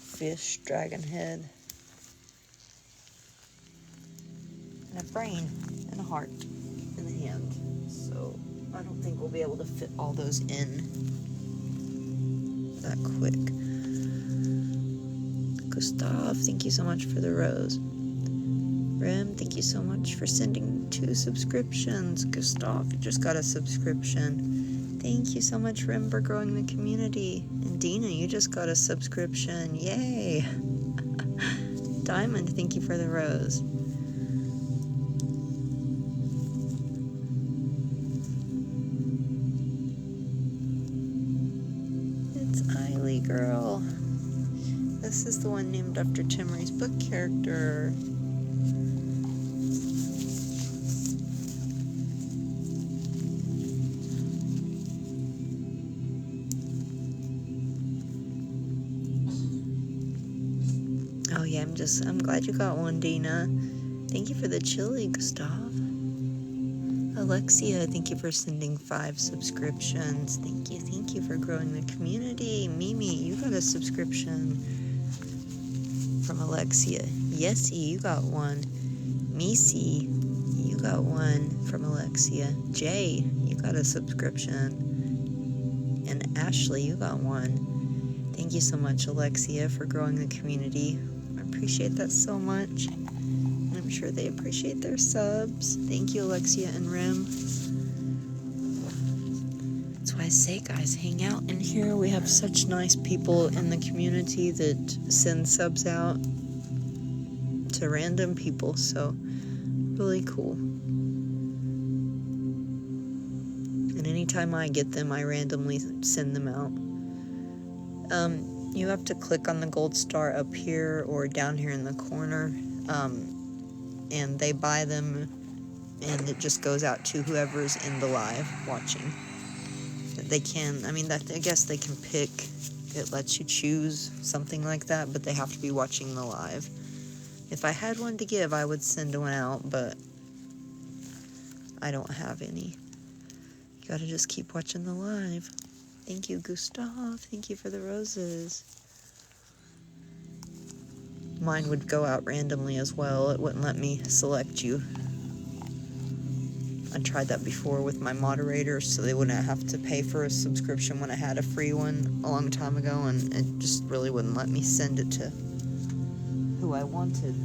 fish, dragon head, and a brain, and a heart, and a hand. So I don't think we'll be able to fit all those in that quick. Gustav, thank you so much for the rose. Rim, thank you so much for sending 2 subscriptions. Gustav, you just got a subscription. Thank you so much, Rim, for growing the community. And Dina, you just got a subscription. Yay! Diamond, thank you for the rose. This is the one named after Timmery's book character. Oh yeah, I'm glad you got one, Dina. Thank you for the chili, Gustav. Alexia, thank you for sending 5 subscriptions. Thank you for growing the community. Mimi, you got a subscription from Alexia. Yesy, you got one. Misi, you got one from Alexia. Jay, you got a subscription. And Ashley, you got one. Thank you so much, Alexia, for growing the community. I appreciate that so much. I'm sure they appreciate their subs. Thank you, Alexia and Rim. That's why I say, guys, hang out in here. We have such nice people in the community that send subs out to random people, so really cool. And anytime I get them, I randomly send them out. You have to click on the gold star up here or down here in the corner. And they buy them, and it just goes out to whoever's in the live watching. They can, I guess they can pick, it lets you choose something like that, but they have to be watching the live. If I had one to give, I would send one out, but I don't have any. You gotta just keep watching the live. Thank you, Gustav. Thank you for the roses. Mine would go out randomly as well. It wouldn't let me select you. I tried that before with my moderators, so they wouldn't have to pay for a subscription when I had a free one a long time ago, and it just really wouldn't let me send it to who I wanted.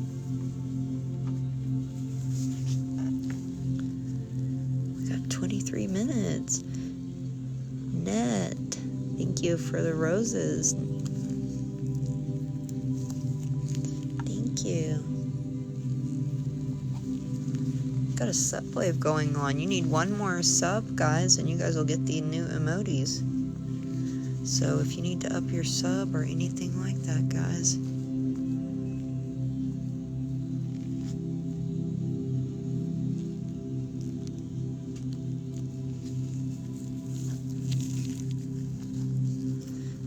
We got 23 minutes. Net, thank you for the roses. You got a sub wave going on. You need one more sub, guys, and you guys will get the new emotes. So if you need to up your sub or anything like that, guys,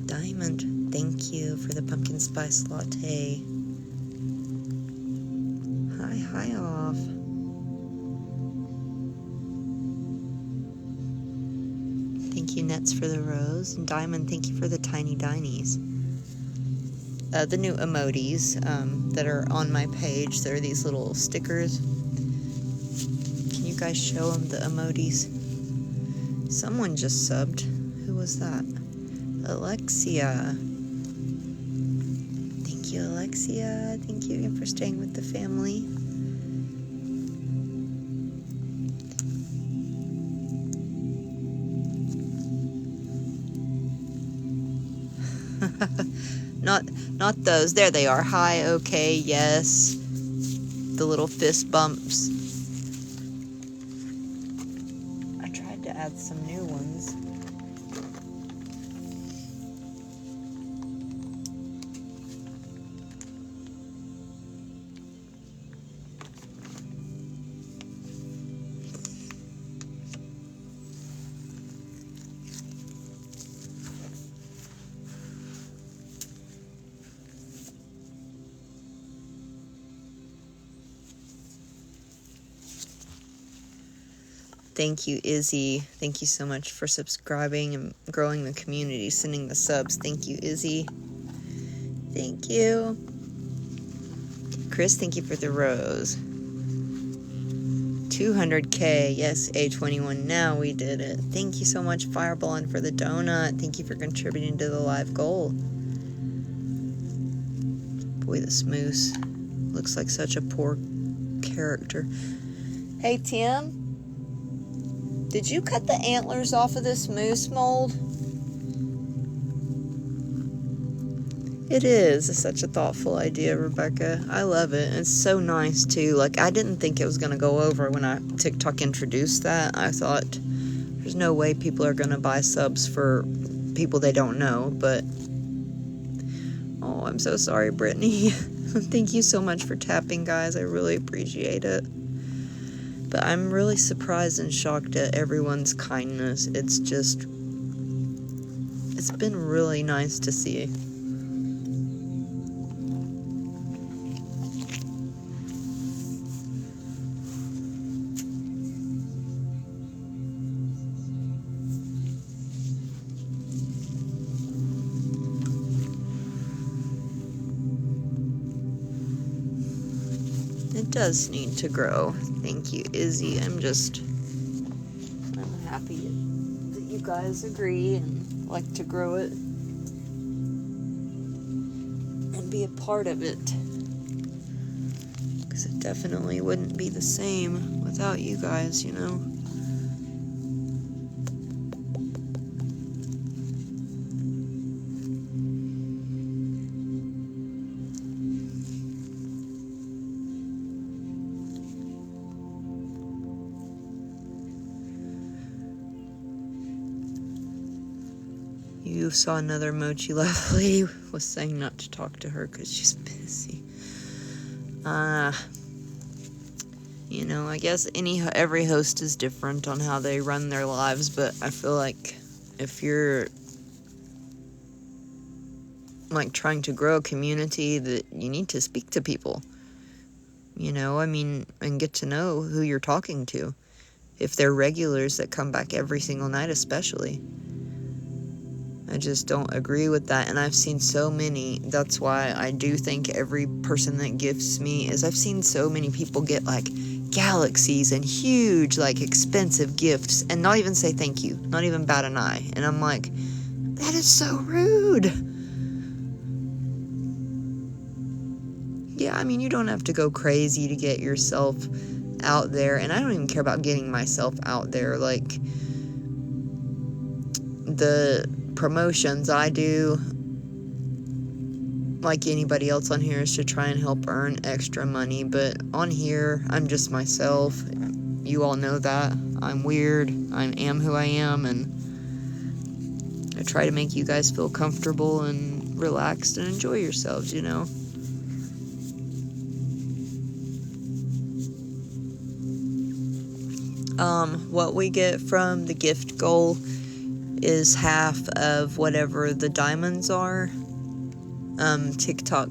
Diamond, thank you for the pumpkin spice latte. Hi off. Thank you, Nets, for the rose. And Diamond, thank you for the tiny dinies. The new emotes that are on my page, they're these little stickers. Can you guys show them the emotes? Someone just subbed. Who was that? Alexia. Thank you, Alexia. Thank you again for staying with the family. Not those. There they are. Hi, okay, yes. The little fist bumps. I tried to add some new ones. Thank you, Izzy. Thank you so much for subscribing and growing the community, sending the subs. Thank you, Izzy. Thank you. Chris, thank you for the rose. 200K. Yes, A21. Now we did it. Thank you so much, Fireballin', for the donut. Thank you for contributing to the live goal. Boy, this moose looks like such a poor character. Hey, Tim. Did you cut the antlers off of this moose mold? It is. It's such a thoughtful idea, Rebecca. I love it. It's so nice, too. Like, I didn't think it was going to go over when TikTok introduced that. I thought, there's no way people are going to buy subs for people they don't know, but... Oh, I'm so sorry, Brittany. Thank you so much for tapping, guys. I really appreciate it. But I'm really surprised and shocked at everyone's kindness. It's been really nice to see. It does need to grow. Thank you, Izzy. I'm happy that you guys agree and like to grow it and be a part of it. Because it definitely wouldn't be the same without you guys, you know. You saw another Mochi Lovely was saying not to talk to her because she's busy. You know, I guess every host is different on how they run their lives, but I feel like if you're like trying to grow a community, that you need to speak to people. You know, I mean, and get to know who you're talking to. If they're regulars that come back every single night, especially. I just don't agree with that, and I've seen so many. That's why I do think every person that gifts me I've seen so many people get like galaxies and huge, like expensive gifts and not even say thank you, not even bat an eye. And I'm like, that is so rude. Yeah, I mean, you don't have to go crazy to get yourself out there, and I don't even care about getting myself out there. Like, the promotions I do, like anybody else on here, is to try and help earn extra money, but on here, I'm just myself. You all know that. I'm weird. I am who I am, and I try to make you guys feel comfortable and relaxed and enjoy yourselves, you know? What we get from the gift goal is half of whatever the diamonds are. TikTok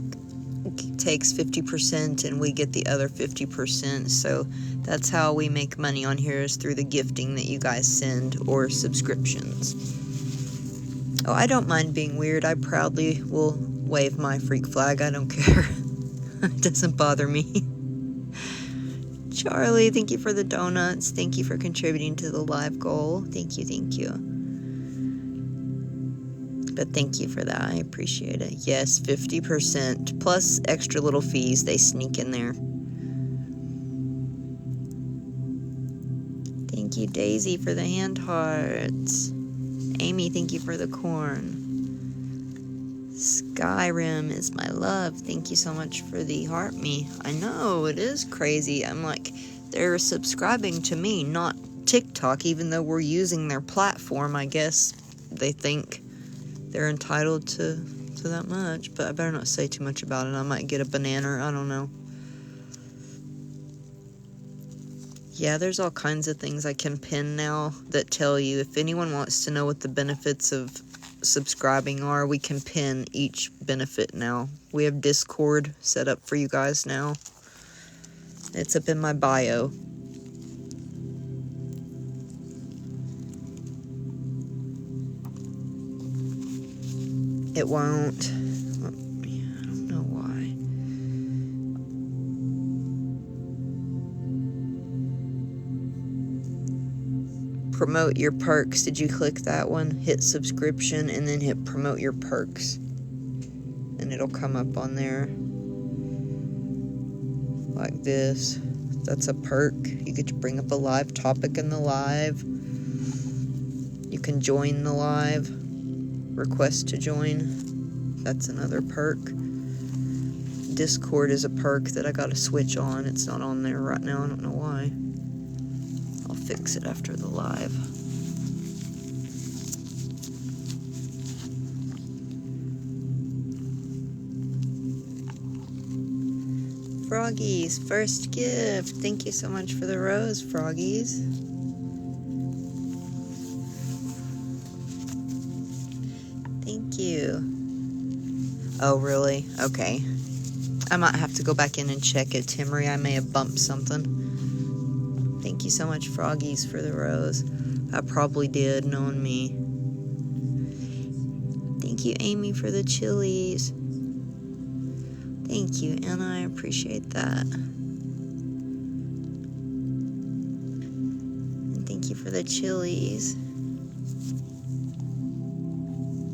takes 50% and we get the other 50%, so that's how we make money on here, is through the gifting that you guys send or subscriptions. Oh, I don't mind being weird. I proudly will wave my freak flag. I don't care. It doesn't bother me. Charlie, thank you for the donuts. Thank you for contributing to the live goal. Thank you, thank you. But thank you for that. I appreciate it. Yes, 50% plus extra little fees they sneak in there. Thank you, Daisy, for the hand hearts. Amy, thank you for the corn. Skyrim is my love. Thank you so much for the heart me. I know, it is crazy. I'm like, they're subscribing to me, not TikTok, even though we're using their platform. I guess they think they're entitled to that much, but I better not say too much about it. I might get a banana, I don't know. Yeah, there's all kinds of things I can pin now that tell you. If anyone wants to know what the benefits of subscribing are, we can pin each benefit now. We have Discord set up for you guys now. It's up in my bio. It won't. I don't know why. Promote your perks. Did you click that one? Hit subscription and then hit promote your perks. And it'll come up on there. Like this. That's a perk. You get to bring up a live topic in the live. You can join the live. Request to join. That's another perk. Discord is a perk that I gotta switch on. It's not on there right now. I don't know why. I'll fix it after the live. Froggies, first gift. Thank you so much for the rose, Froggies. Thank you. Oh, really? Okay. I might have to go back in and check it, Timmery. I may have bumped something. Thank you so much, Froggies, for the rose. I probably did, knowing me. Thank you, Amy, for the chilies. Thank you, Anna. I appreciate that. And thank you for the chilies.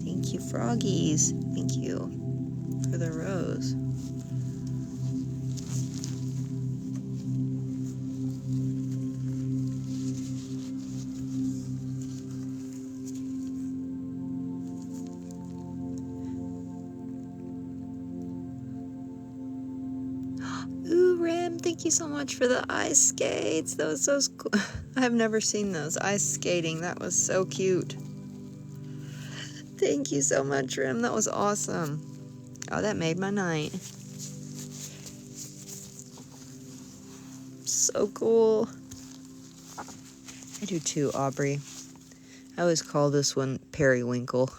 Thank you, Froggies. Thank you for the rose. Ooh, Ram, thank you so much for the ice skates. That was so cool. I've never seen those. Ice skating. That was so cute. Thank you so much, Ram. That was awesome. Oh, that made my night. So cool. I do too, Aubrey. I always call this one periwinkle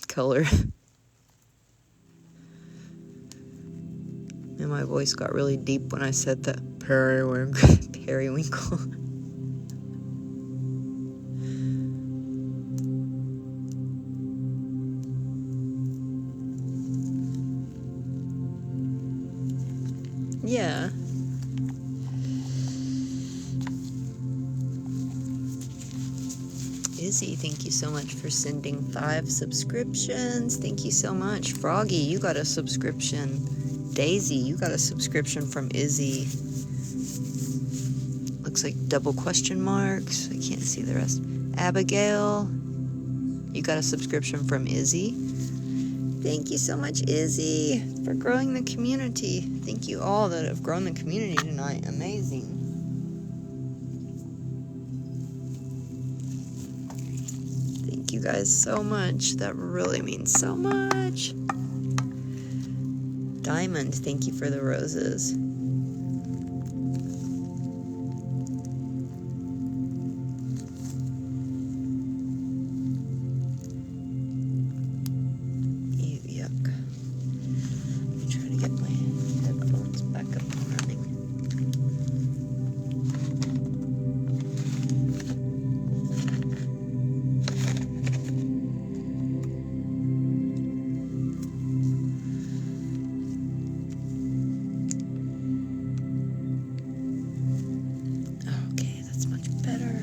color. And my voice got really deep when I said that. Periwinkle. Yeah. Izzy, thank you so much for sending 5 subscriptions. Thank you so much. Froggy, you got a subscription. Daisy, you got a subscription from Izzy. Looks like double question marks. I can't see the rest. Abigail, you got a subscription from Izzy. Thank you so much, Izzy, for growing the community. Thank you all that have grown the community tonight. Amazing. Thank you guys so much. That really means so much. Diamond, thank you for the roses. Ew, yuck. Let me try to get my headphones back up and running. Okay, that's much better.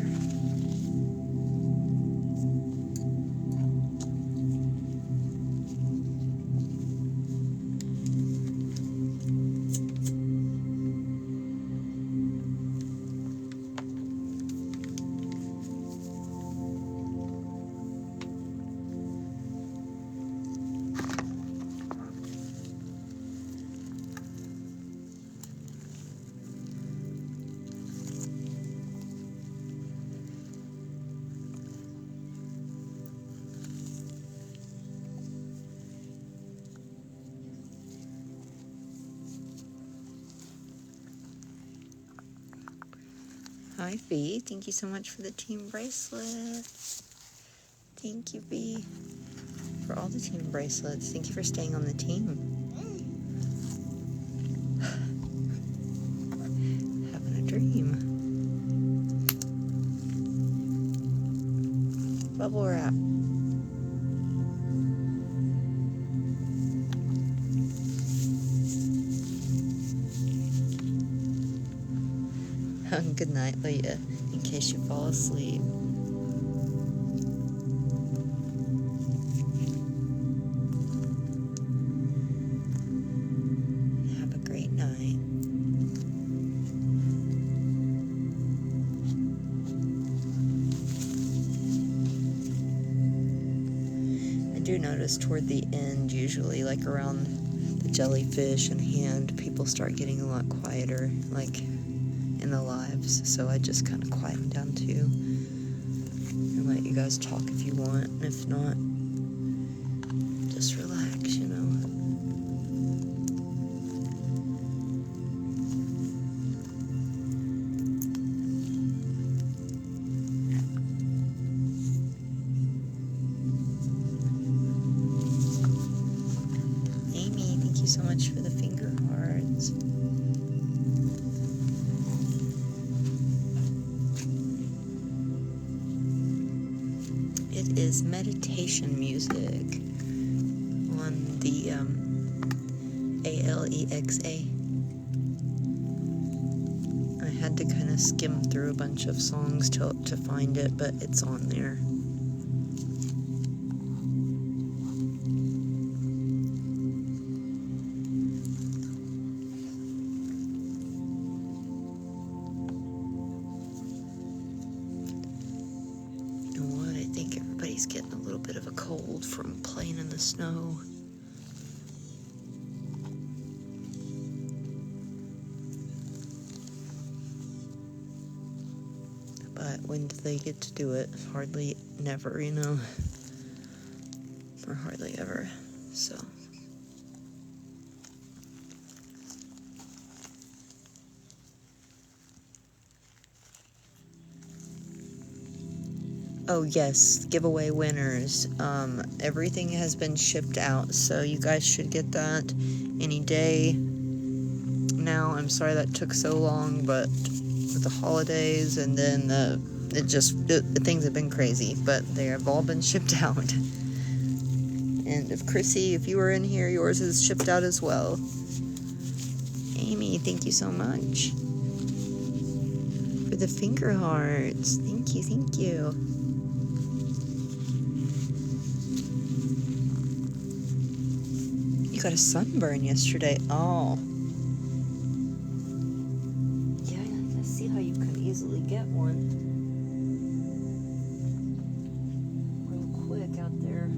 Hi, Fee. Thank you so much for the team bracelet. Thank you, Fee, for all the team bracelets. Thank you for staying on the team. Having a dream. Bubble wrap. Good night, Leah, in case you fall asleep. Have a great night. I do notice toward the end, usually, like around the jellyfish and hand, people start getting a lot quieter, like in the lives, so I just kind of quieten down too and let you guys talk if you want, and if not, just relax, you know. so much for the finger hearts. It is meditation music on the Alexa. I had to kind of skim through a bunch of songs to find it, but it's on there. You know what? I think everybody's getting a little bit of a cold from playing in the snow. But when do they get to do it? Hardly, never, you know. Or hardly ever, so. Oh yes, giveaway winners. Everything has been shipped out, so you guys should get that any day now. I'm sorry that took so long, but with the holidays and then things have been crazy, but they have all been shipped out. And if Chrissy, if you were in here, yours is shipped out as well. Amy, thank you so much for the finger hearts. Thank you, thank you. You got a sunburn yesterday. Oh. Yeah, I see how you could easily get one. Real quick out there.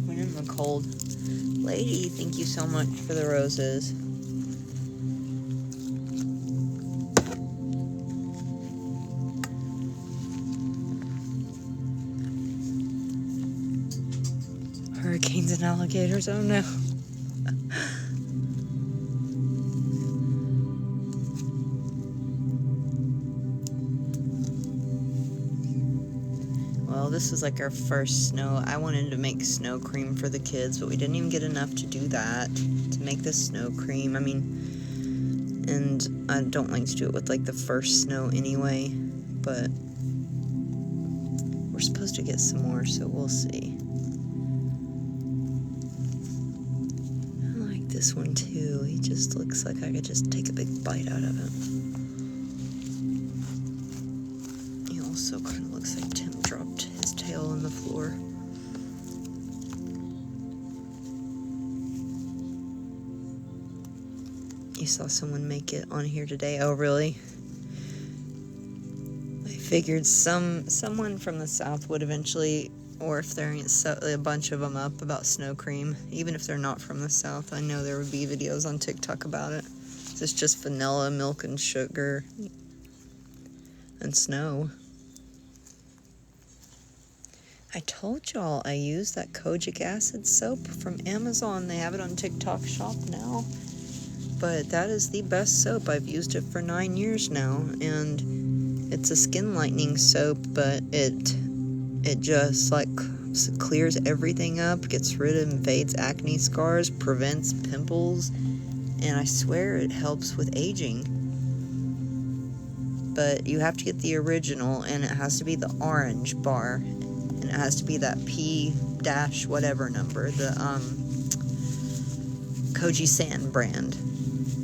Even in the cold. Lady, thank you so much for the roses. Hurricanes and alligators, oh no. Well, this was like our first snow. I wanted to make snow cream for the kids, but we didn't even get enough to do that, to make the snow cream. I mean, and I don't like to do it with like the first snow anyway, but we're supposed to get some more, so we'll see. This one too, he just looks like I could just take a big bite out of it. He also kind of looks like Tim dropped his tail on the floor. You saw someone make it on here today. Oh really? I figured someone from the south would eventually, or if there ain't a bunch of them up about snow cream, even if they're not from the south, I know there would be videos on TikTok about it. It's just vanilla, milk, and sugar, and snow. I told y'all I use that kojic acid soap from Amazon. They have it on TikTok shop now. But that is the best soap. I've used it for 9 years now, and it's a skin lightening soap, but it just like clears everything up, gets rid of and fades acne scars, prevents pimples, and I swear it helps with aging. But you have to get the original, and it has to be the orange bar, and it has to be that P- whatever number, the Koji San brand,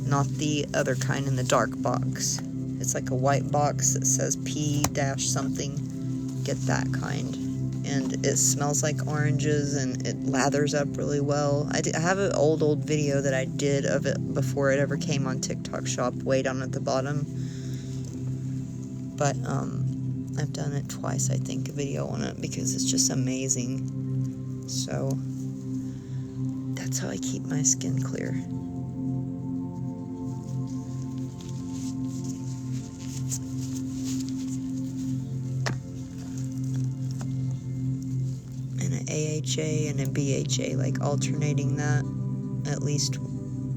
not the other kind in the dark box. It's like a white box that says P- something. Get that kind, and it smells like oranges, and it lathers up really well. I have an old video that I did of it before it ever came on TikTok shop, way down at the bottom, but I've done it twice, I think, a video on it, because it's just amazing. So that's how I keep my skin clear. AHA and a BHA, like alternating that at least,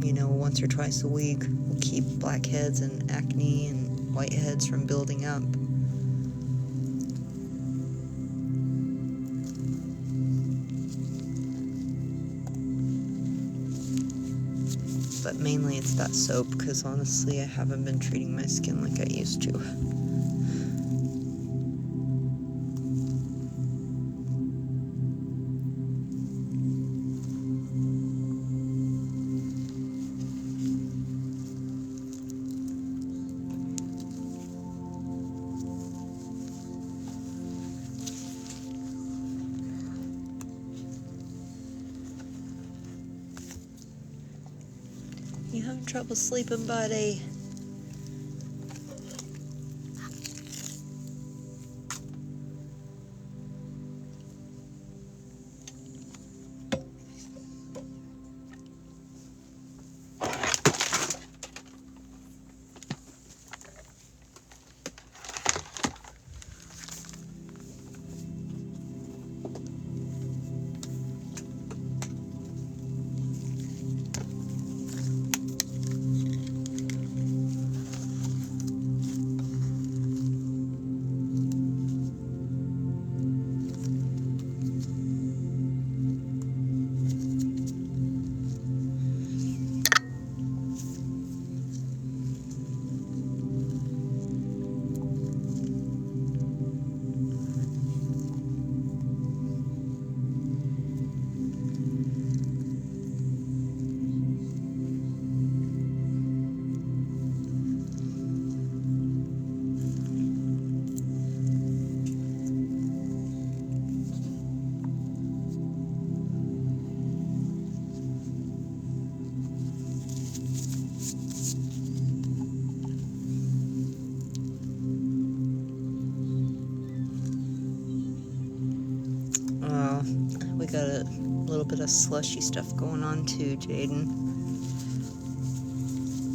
you know, once or twice a week will keep blackheads and acne and whiteheads from building up. but mainly it's that soap, because honestly I haven't been treating my skin like I used to. You having trouble sleeping, buddy? Oh, we got a little bit of slushy stuff going on too, Jaden.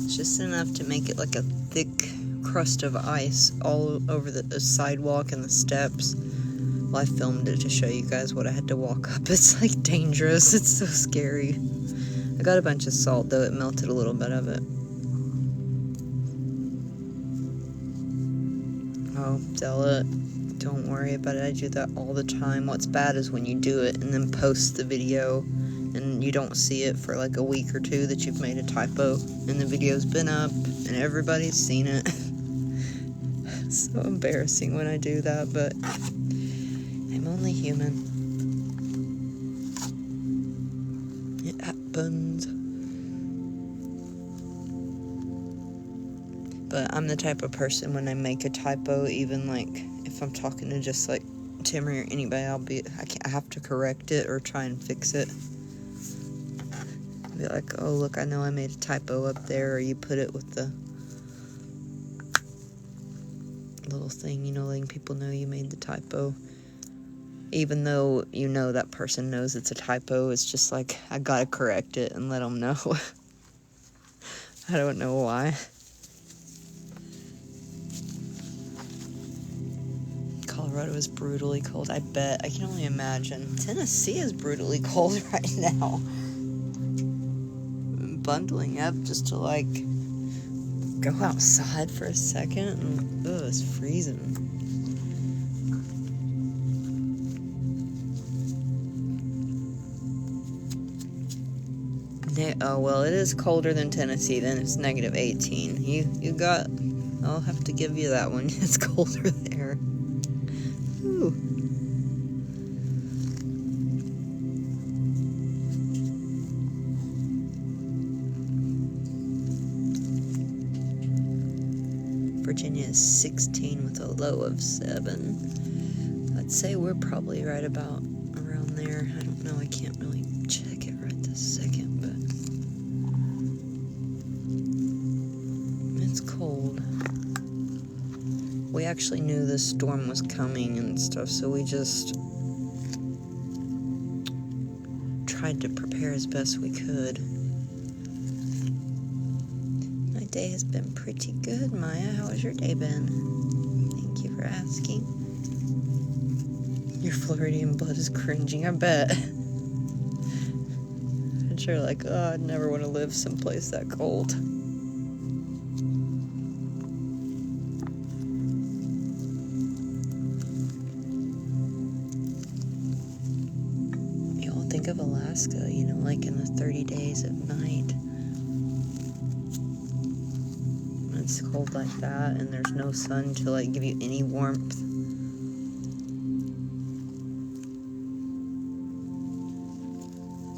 It's just enough to make it like a thick crust of ice all over the sidewalk and the steps. Well, I filmed it to show you guys what I had to walk up. It's like dangerous. It's so scary. I got a bunch of salt though. It melted a little bit of it. Oh, Della, don't worry about it. I do that all the time. What's bad is when you do it and then post the video and you don't see it for like a week or two that you've made a typo and the video's been up and everybody's seen it. It's so embarrassing when I do that, but I'm only human. It happens. But I'm the type of person when I make a typo, even like if I'm talking to just like Tim or anybody, I have to correct it or try and fix it. Be like, oh look, I know I made a typo up there, or you put it with the little thing, you know, letting people know you made the typo. Even though you know that person knows it's a typo, it's just like, I gotta correct it and let them know. I don't know why. Colorado is brutally cold. I bet. I can only imagine. Tennessee is brutally cold right now. I'm bundling up just to like go outside for a second and it's freezing. Oh well, it is colder than Tennessee. Then it's negative 18. You got. I'll have to give you that one. It's colder there. Ooh. Virginia is 16 with a low of 7. I'd say we're probably right about around there. I don't know. I can't really check it right this second, but it's cold. We actually knew this storm was coming and stuff, so we just tried to prepare as best we could. My day has been pretty good, Maya. How has your day been? Thank you for asking. Your Floridian blood is cringing, I bet. And you're like, oh, I'd never want to live someplace that cold. Think of Alaska, you know, like in the 30 days at night. it's cold like that and there's no sun to like give you any warmth.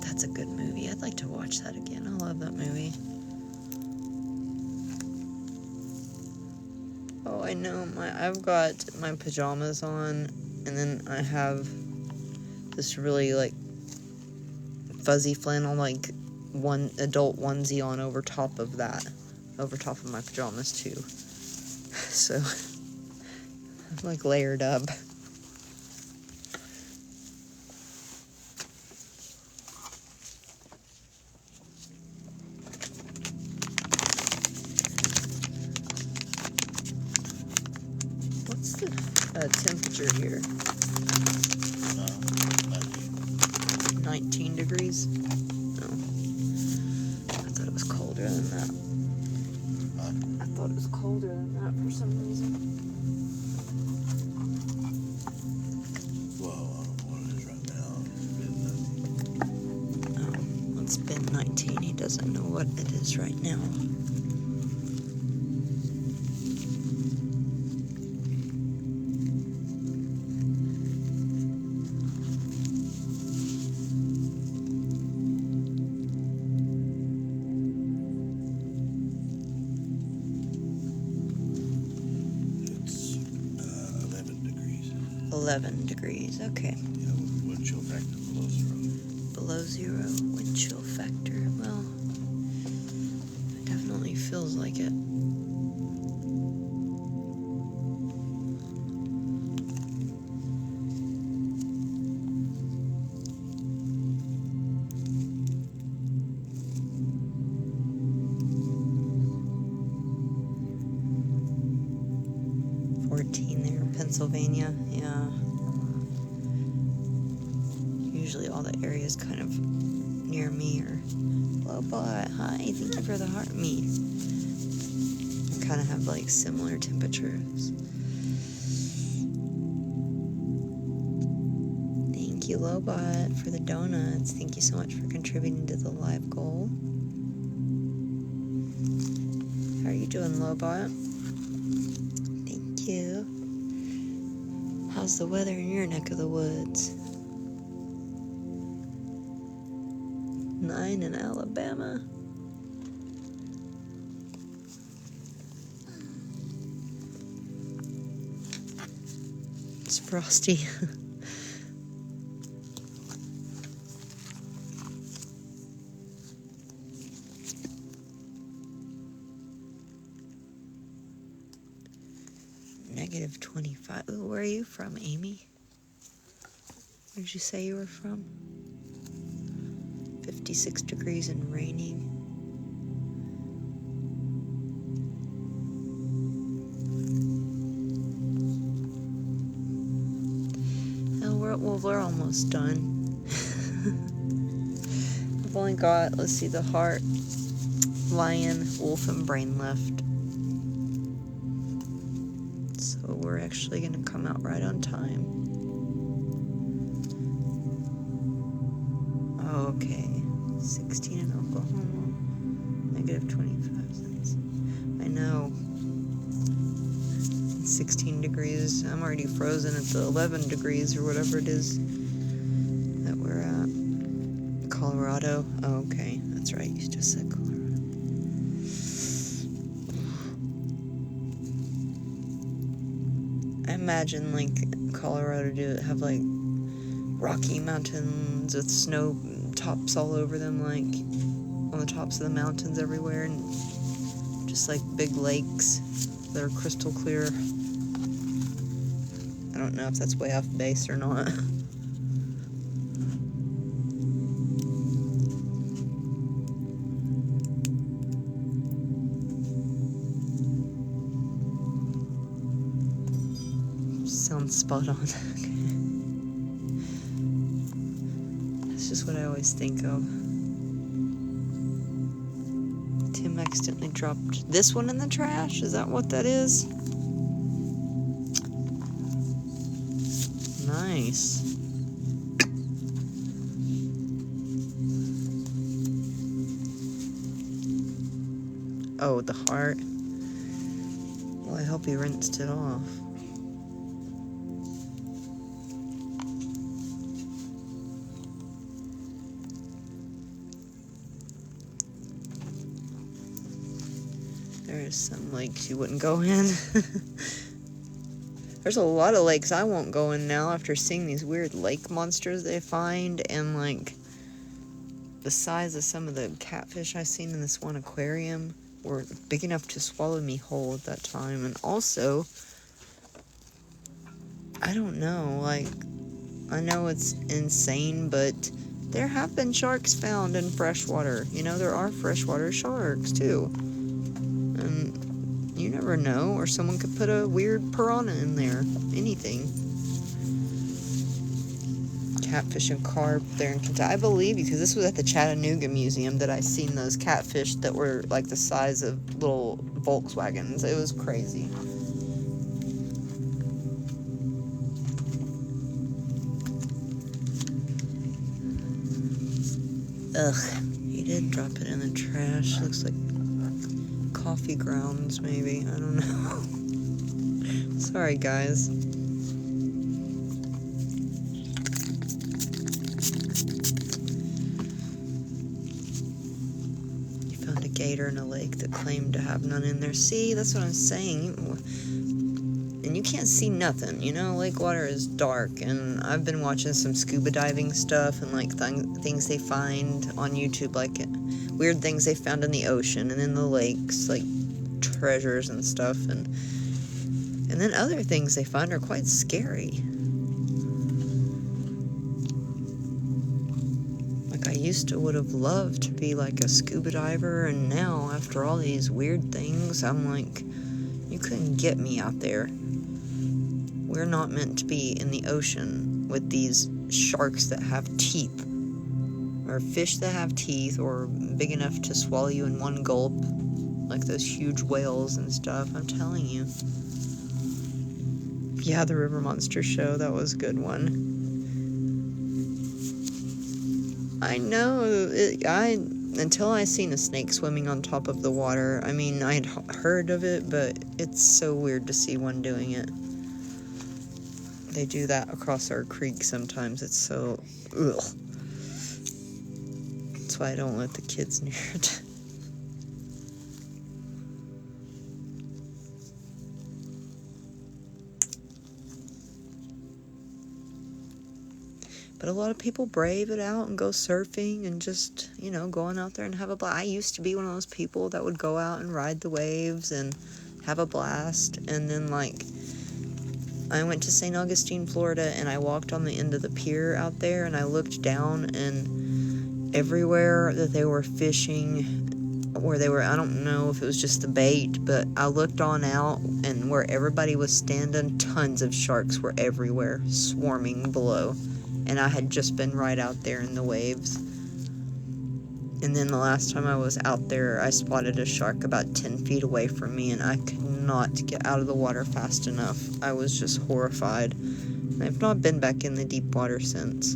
That's a good movie. I'd like to watch that again. I love that movie. Oh, I know. I've got my pajamas on, and then I have this really like fuzzy flannel, like one adult onesie on over top of that, over top of my pajamas too. So I'm like layered up. What's the temperature here? 19 degrees? No. I thought it was colder than that. I thought it was colder than that for some reason. Well, I don't know what it is right now. Oh, it's been 19. He doesn't know what it is right now. It's 11 degrees. 11 degrees, okay. Yeah, wind chill factor below 0. Below 0, wind chill factor. Well, it definitely feels like it. There in Pennsylvania, yeah. Usually all the areas kind of near me are low, but hi, thank you for the heart meat. We kind of have like similar temperatures. Thank you, Lobot, for the donuts. Thank you so much for contributing to the live goal. How are you doing, Lobot? Thank you. How's the weather in your neck of the woods? 9 in Alabama. It's frosty. Negative 25. Ooh, where are you from, Amy? Where did you say you were from? 56 degrees and raining. Oh, we're almost done. I've only got, let's see, the heart, lion, wolf, and brain left. So we're actually going to come out right on time. Okay. 16 in Oklahoma. Negative 25 cents. I know. 16 degrees. I'm already frozen at the 11 degrees or whatever it is that we're at. Colorado. Oh, okay. That's right. You just said Colorado. I imagine like Colorado have like Rocky Mountains with snow tops all over them, like on the tops of the mountains everywhere, and just like big lakes that are crystal clear. I don't know if that's way off base or not. Sounds spot on. That's just what I always think of. Tim accidentally dropped this one in the trash. Is that what that is? Nice. Oh, the heart. hope he rinsed it off. There's some lakes you wouldn't go in. There's a lot of lakes I won't go in now after seeing these weird lake monsters they find, and like the size of some of the catfish I seen in this one aquarium were big enough to swallow me whole at that time. And also, I don't know, like, I know it's insane, but there have been sharks found in freshwater. You know, there are freshwater sharks too. And you never know, or someone could put a weird piranha in there. Anything. Catfish and carp there in Kentucky. I believe, because this was at the Chattanooga Museum that I seen those catfish that were like the size of little Volkswagens. It was crazy. Ugh, he did drop it in the trash. Looks like coffee grounds, maybe. I don't know. Sorry, guys. You found a gator in a lake that claimed to have none in there. See, that's what I'm saying. And you can't see nothing, you know? Lake water is dark, and I've been watching some scuba diving stuff and like things they find on YouTube, like weird things they found in the ocean and in the lakes, like treasures and stuff, and then other things they find are quite scary. Like, I used to would have loved to be like a scuba diver, and now after all these weird things, I'm like, you couldn't get me out there. We're not meant to be in the ocean with these sharks that have teeth, or fish that have teeth, or big enough to swallow you in one gulp, like those huge whales and stuff. I'm telling you. Yeah, the River Monster show, that was a good one. I know, until I seen a snake swimming on top of the water, I mean, I'd heard of it, but it's so weird to see one doing it. They do that across our creek sometimes. It's so, ugh. That's why I don't let the kids near it. But a lot of people brave it out and go surfing and just, you know, going out there and have a blast. I used to be one of those people that would go out and ride the waves and have a blast. And then, like, I went to St. Augustine, Florida, and I walked on the end of the pier out there, and I looked down, and everywhere that they were fishing, where they were, I don't know if it was just the bait, but I looked on out, and where everybody was standing, tons of sharks were everywhere, swarming below. And I had just been right out there in the waves. And then the last time I was out there, I spotted a shark about 10 feet away from me, and I could not get out of the water fast enough. I was just horrified. I've not been back in the deep water since.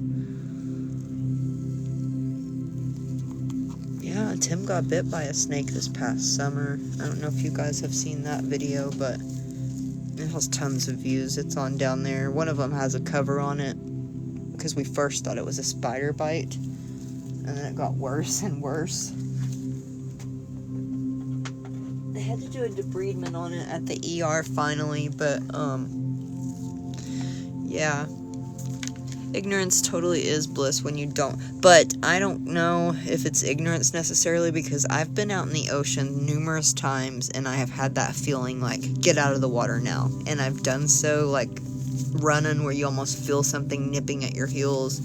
Yeah, Tim got bit by a snake this past summer. I don't know if you guys have seen that video, but it has tons of views. It's on down there. One of them has a cover on it, because we first thought it was a spider bite, and then it got worse and worse. They had to do a debridement on it at the ER finally, but yeah, ignorance totally is bliss when you don't. But I don't know if it's ignorance necessarily, because I've been out in the ocean numerous times, and I have had that feeling like, get out of the water now, and I've done so, like running, where you almost feel something nipping at your heels,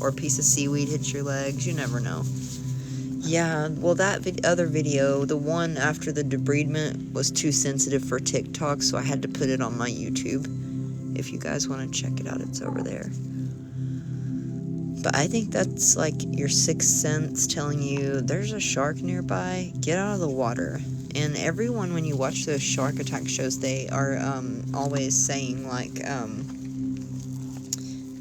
or a piece of seaweed hits your legs. You never know. Yeah, well, that other video, the one after the debridement, was too sensitive for TikTok, so I had to put it on my YouTube. If you guys want to check it out, it's over there. But I think that's like your sixth sense telling you there's a shark nearby. Get out of the water. And everyone, when you watch those shark attack shows, they are always saying, like,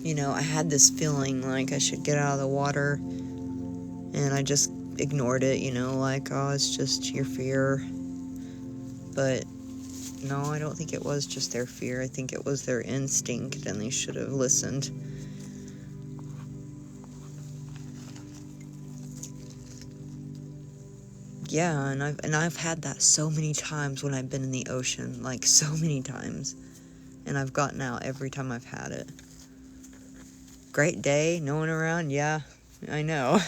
you know, I had this feeling like I should get out of the water, and I just ignored it, you know, like, oh, it's just your fear. But No, I don't think it was just their fear. I think it was their instinct, and they should have listened. Yeah, and I've had that so many times when I've been in the ocean, like so many times. And I've gotten out every time I've had it. Great day, no one around, yeah, I know.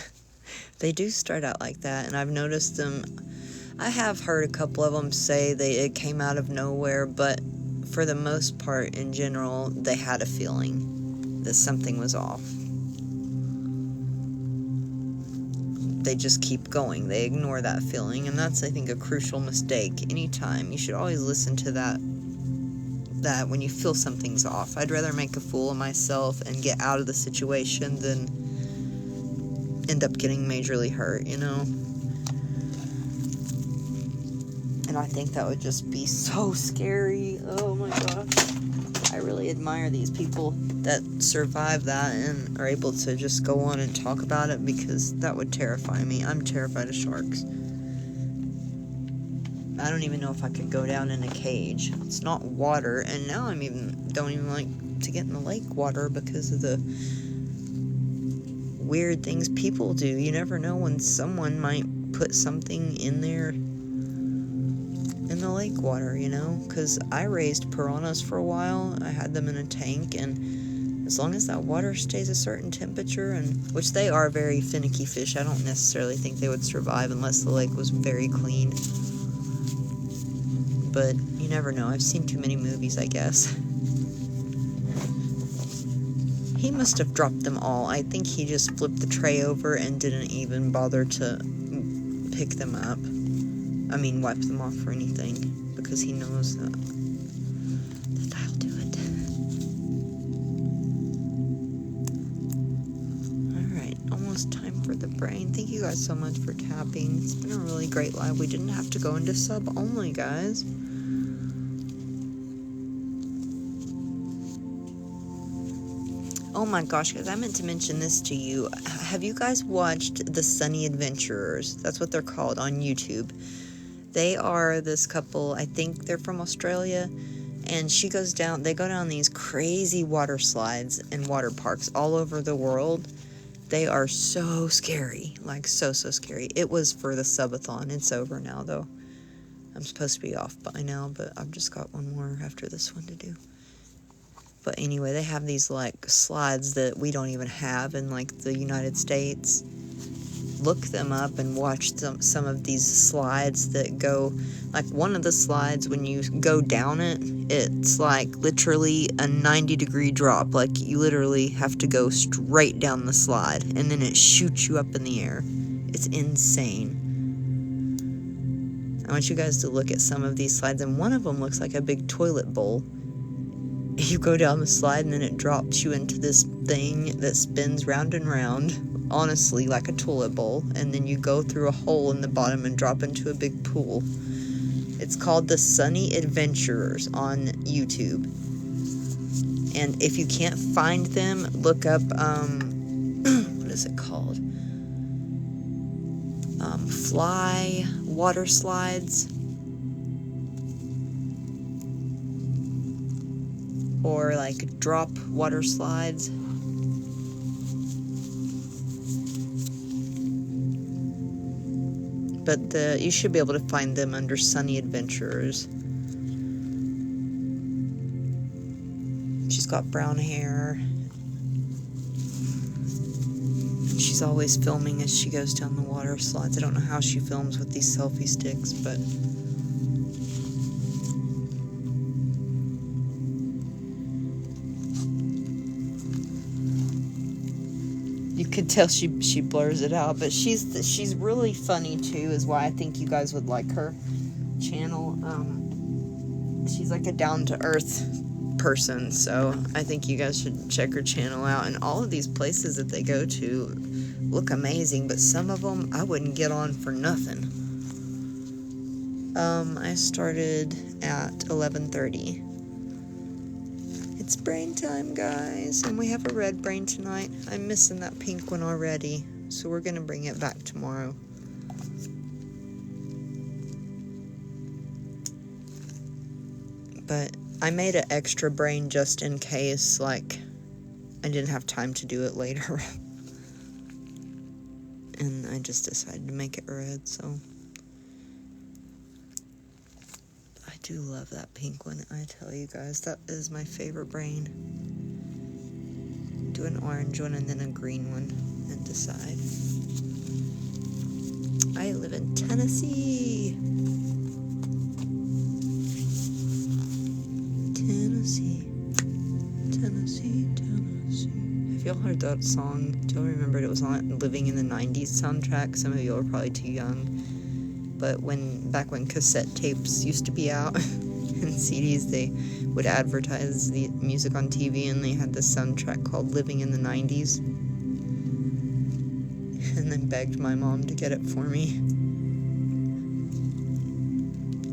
They do start out like that, and I've noticed them. I have heard a couple of them say it came out of nowhere, but for the most part, in general, they had a feeling that something was off. They just keep going. They ignore that feeling, and that's, I think, a crucial mistake. Anytime, you should always listen to that when you feel something's off. I'd rather make a fool of myself and get out of the situation than end up getting majorly hurt, you know? And I think that would just be so scary. Oh my gosh. I really admire these people that survive that and are able to just go on and talk about it, because that would terrify me. I'm terrified of sharks. I don't even know if I could go down in a cage. It's not water, and now don't even like to get in the lake water because of the weird things people do. You never know when someone might put something in there in the lake water, you know? Because I raised piranhas for a while. I had them in a tank, and as long as that water stays a certain temperature, and which they are very finicky fish, I don't necessarily think they would survive unless the lake was very clean. But you never know. I've seen too many movies, I guess. He must have dropped them all. I think he just flipped the tray over and didn't even bother to pick them up. I mean, wipe them off or anything, because he knows that I'll do it. Alright, almost time for the brain. Thank you guys so much for tapping. It's been a really great live. We didn't have to go into sub only, guys. Oh my gosh, guys, I meant to mention this to you. Have you guys watched The Sunny Adventurers? That's what they're called on YouTube. They are this couple, I think they're from Australia, and they go down these crazy water slides and water parks all over the world. They are so scary, like so scary. It was for the subathon. It's over now, though. I'm supposed to be off by now, but I've just got one more after this one to do. But anyway, they have these, like, slides that we don't even have in, like, the United States. Look them up and watch some of these slides that go, like, one of the slides, when you go down it, it's, like, literally a 90-degree drop. Like, you literally have to go straight down the slide, and then it shoots you up in the air. It's insane. I want you guys to look at some of these slides, and one of them looks like a big toilet bowl. You go down the slide, and then it drops you into this thing that spins round and round, honestly, like a toilet bowl, and then you go through a hole in the bottom and drop into a big pool. It's called The Sunny Adventurers on YouTube. And if you can't find them, look up, what is it called? Fly water slides. Or like drop water slides. But you should be able to find them under Sunny Adventurers. She's got brown hair. And she's always filming as she goes down the water slides. I don't know how she films with these selfie sticks, but you could tell she blurs it out, but she's really funny too, is why I think you guys would like her channel. She's like a down-to-earth person, so I think you guys should check her channel out. And all of these places that they go to look amazing, but some of them I wouldn't get on for nothing. I started at 11:30. It's brain time, guys, and we have a red brain tonight. I'm missing that pink one already, so we're gonna bring it back tomorrow. But I made an extra brain just in case, like, I didn't have time to do it later. And I just decided to make it red, so. I do love that pink one, I tell you guys. That is my favorite brain. Do an orange one and then a green one and decide. I live in Tennessee. Tennessee. Tennessee, Tennessee. Have y'all heard that song? Do y'all remember it was on Living in the 90s soundtrack? Some of y'all are probably too young. But back when cassette tapes used to be out and CDs, they would advertise the music on TV, and they had this soundtrack called Living in the 90s. And then begged my mom to get it for me.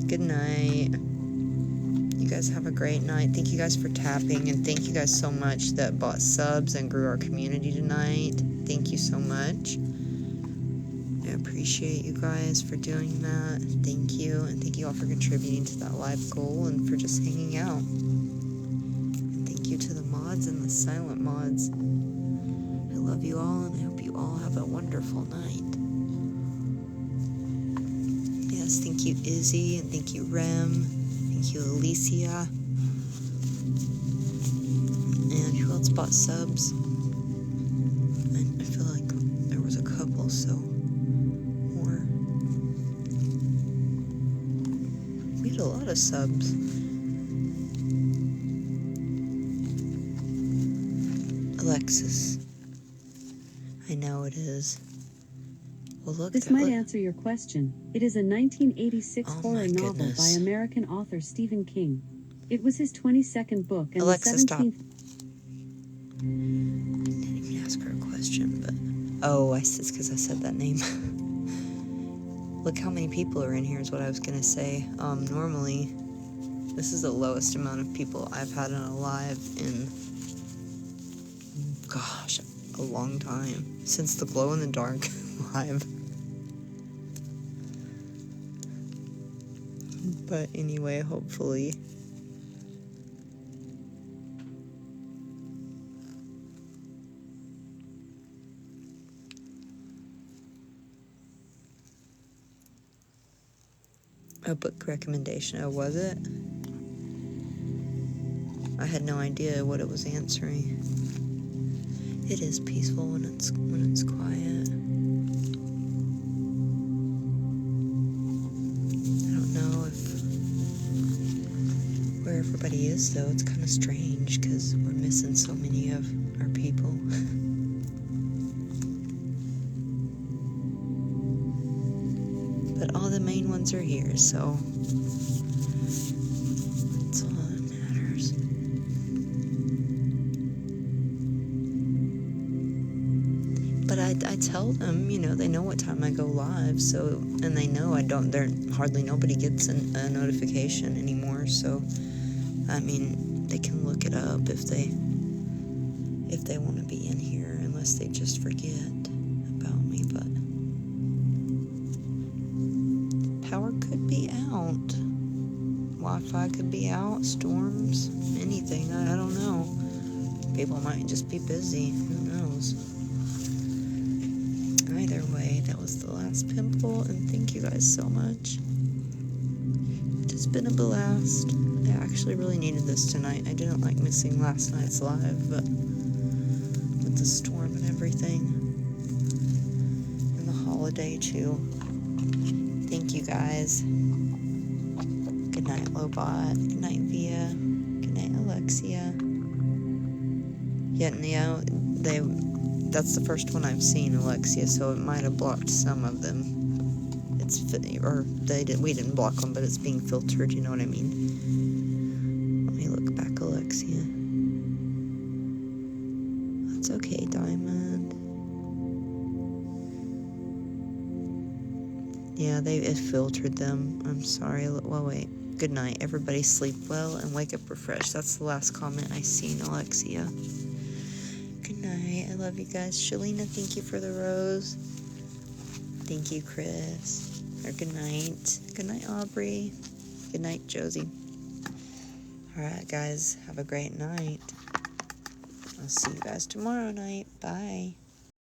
Good night. You guys have a great night. Thank you guys for tapping, and thank you guys so much that bought subs and grew our community tonight. Thank you so much. I appreciate you guys for doing that. Thank you, and thank you all for contributing to that live goal and for just hanging out. And thank you to the mods and the silent mods. I love you all, and I hope you all have a wonderful night. Yes, thank you, Izzy, and thank you, Rem. Thank you, Alicia. And who else bought subs? I feel like there was a couple, so more. We had a lot of subs. Alexis. I know it is. Well, look. This might answer your question. It is a 1986 horror novel by American author Stephen King. It was his 22nd book and Alexis, the 17th. I didn't even ask her a question, but it's because I said that name. Look how many people are in here is what I was gonna say. Normally, this is the lowest amount of people I've had in a live in, gosh, a long time, since the glow in the dark live. But anyway, hopefully. A book recommendation. Oh, was it? I had no idea what it was answering. It is peaceful when it's quiet. I don't know where everybody is, though. It's kind of strange because we're missing so many of our people. But all the main ones are here, so that's all that matters. But I tell them, they know what time I go live, so, and they know hardly nobody gets a notification anymore, so, I mean, they can look it up if they want to be in here, unless they just forget about me, but power could be out, Wi-Fi could be out, storms, anything, I don't know. People might just be busy, who knows. Either way, that was the last pimple, and thank you guys so much. It's been a blast. I actually really needed this tonight. I didn't like missing last night's live, but with the storm and everything, and the holiday too. Thank you guys. Good night, Lobot. Good night, Via. Good night, Alexia. Yeah, that's the first one I've seen, Alexia, so it might have blocked some of them. We didn't block them, but it's being filtered, you know what I mean? Let me look back, Alexia. That's okay, Diamond. Yeah, it filtered them. I'm sorry. Well, wait. Good night. Everybody sleep well and wake up refreshed. That's the last comment I seen, Alexia. Good night. I love you guys. Shalina, thank you for the rose. Thank you, Chris. Or good night. Good night, Aubrey. Good night, Josie. Alright, guys. Have a great night. I'll see you guys tomorrow night. Bye.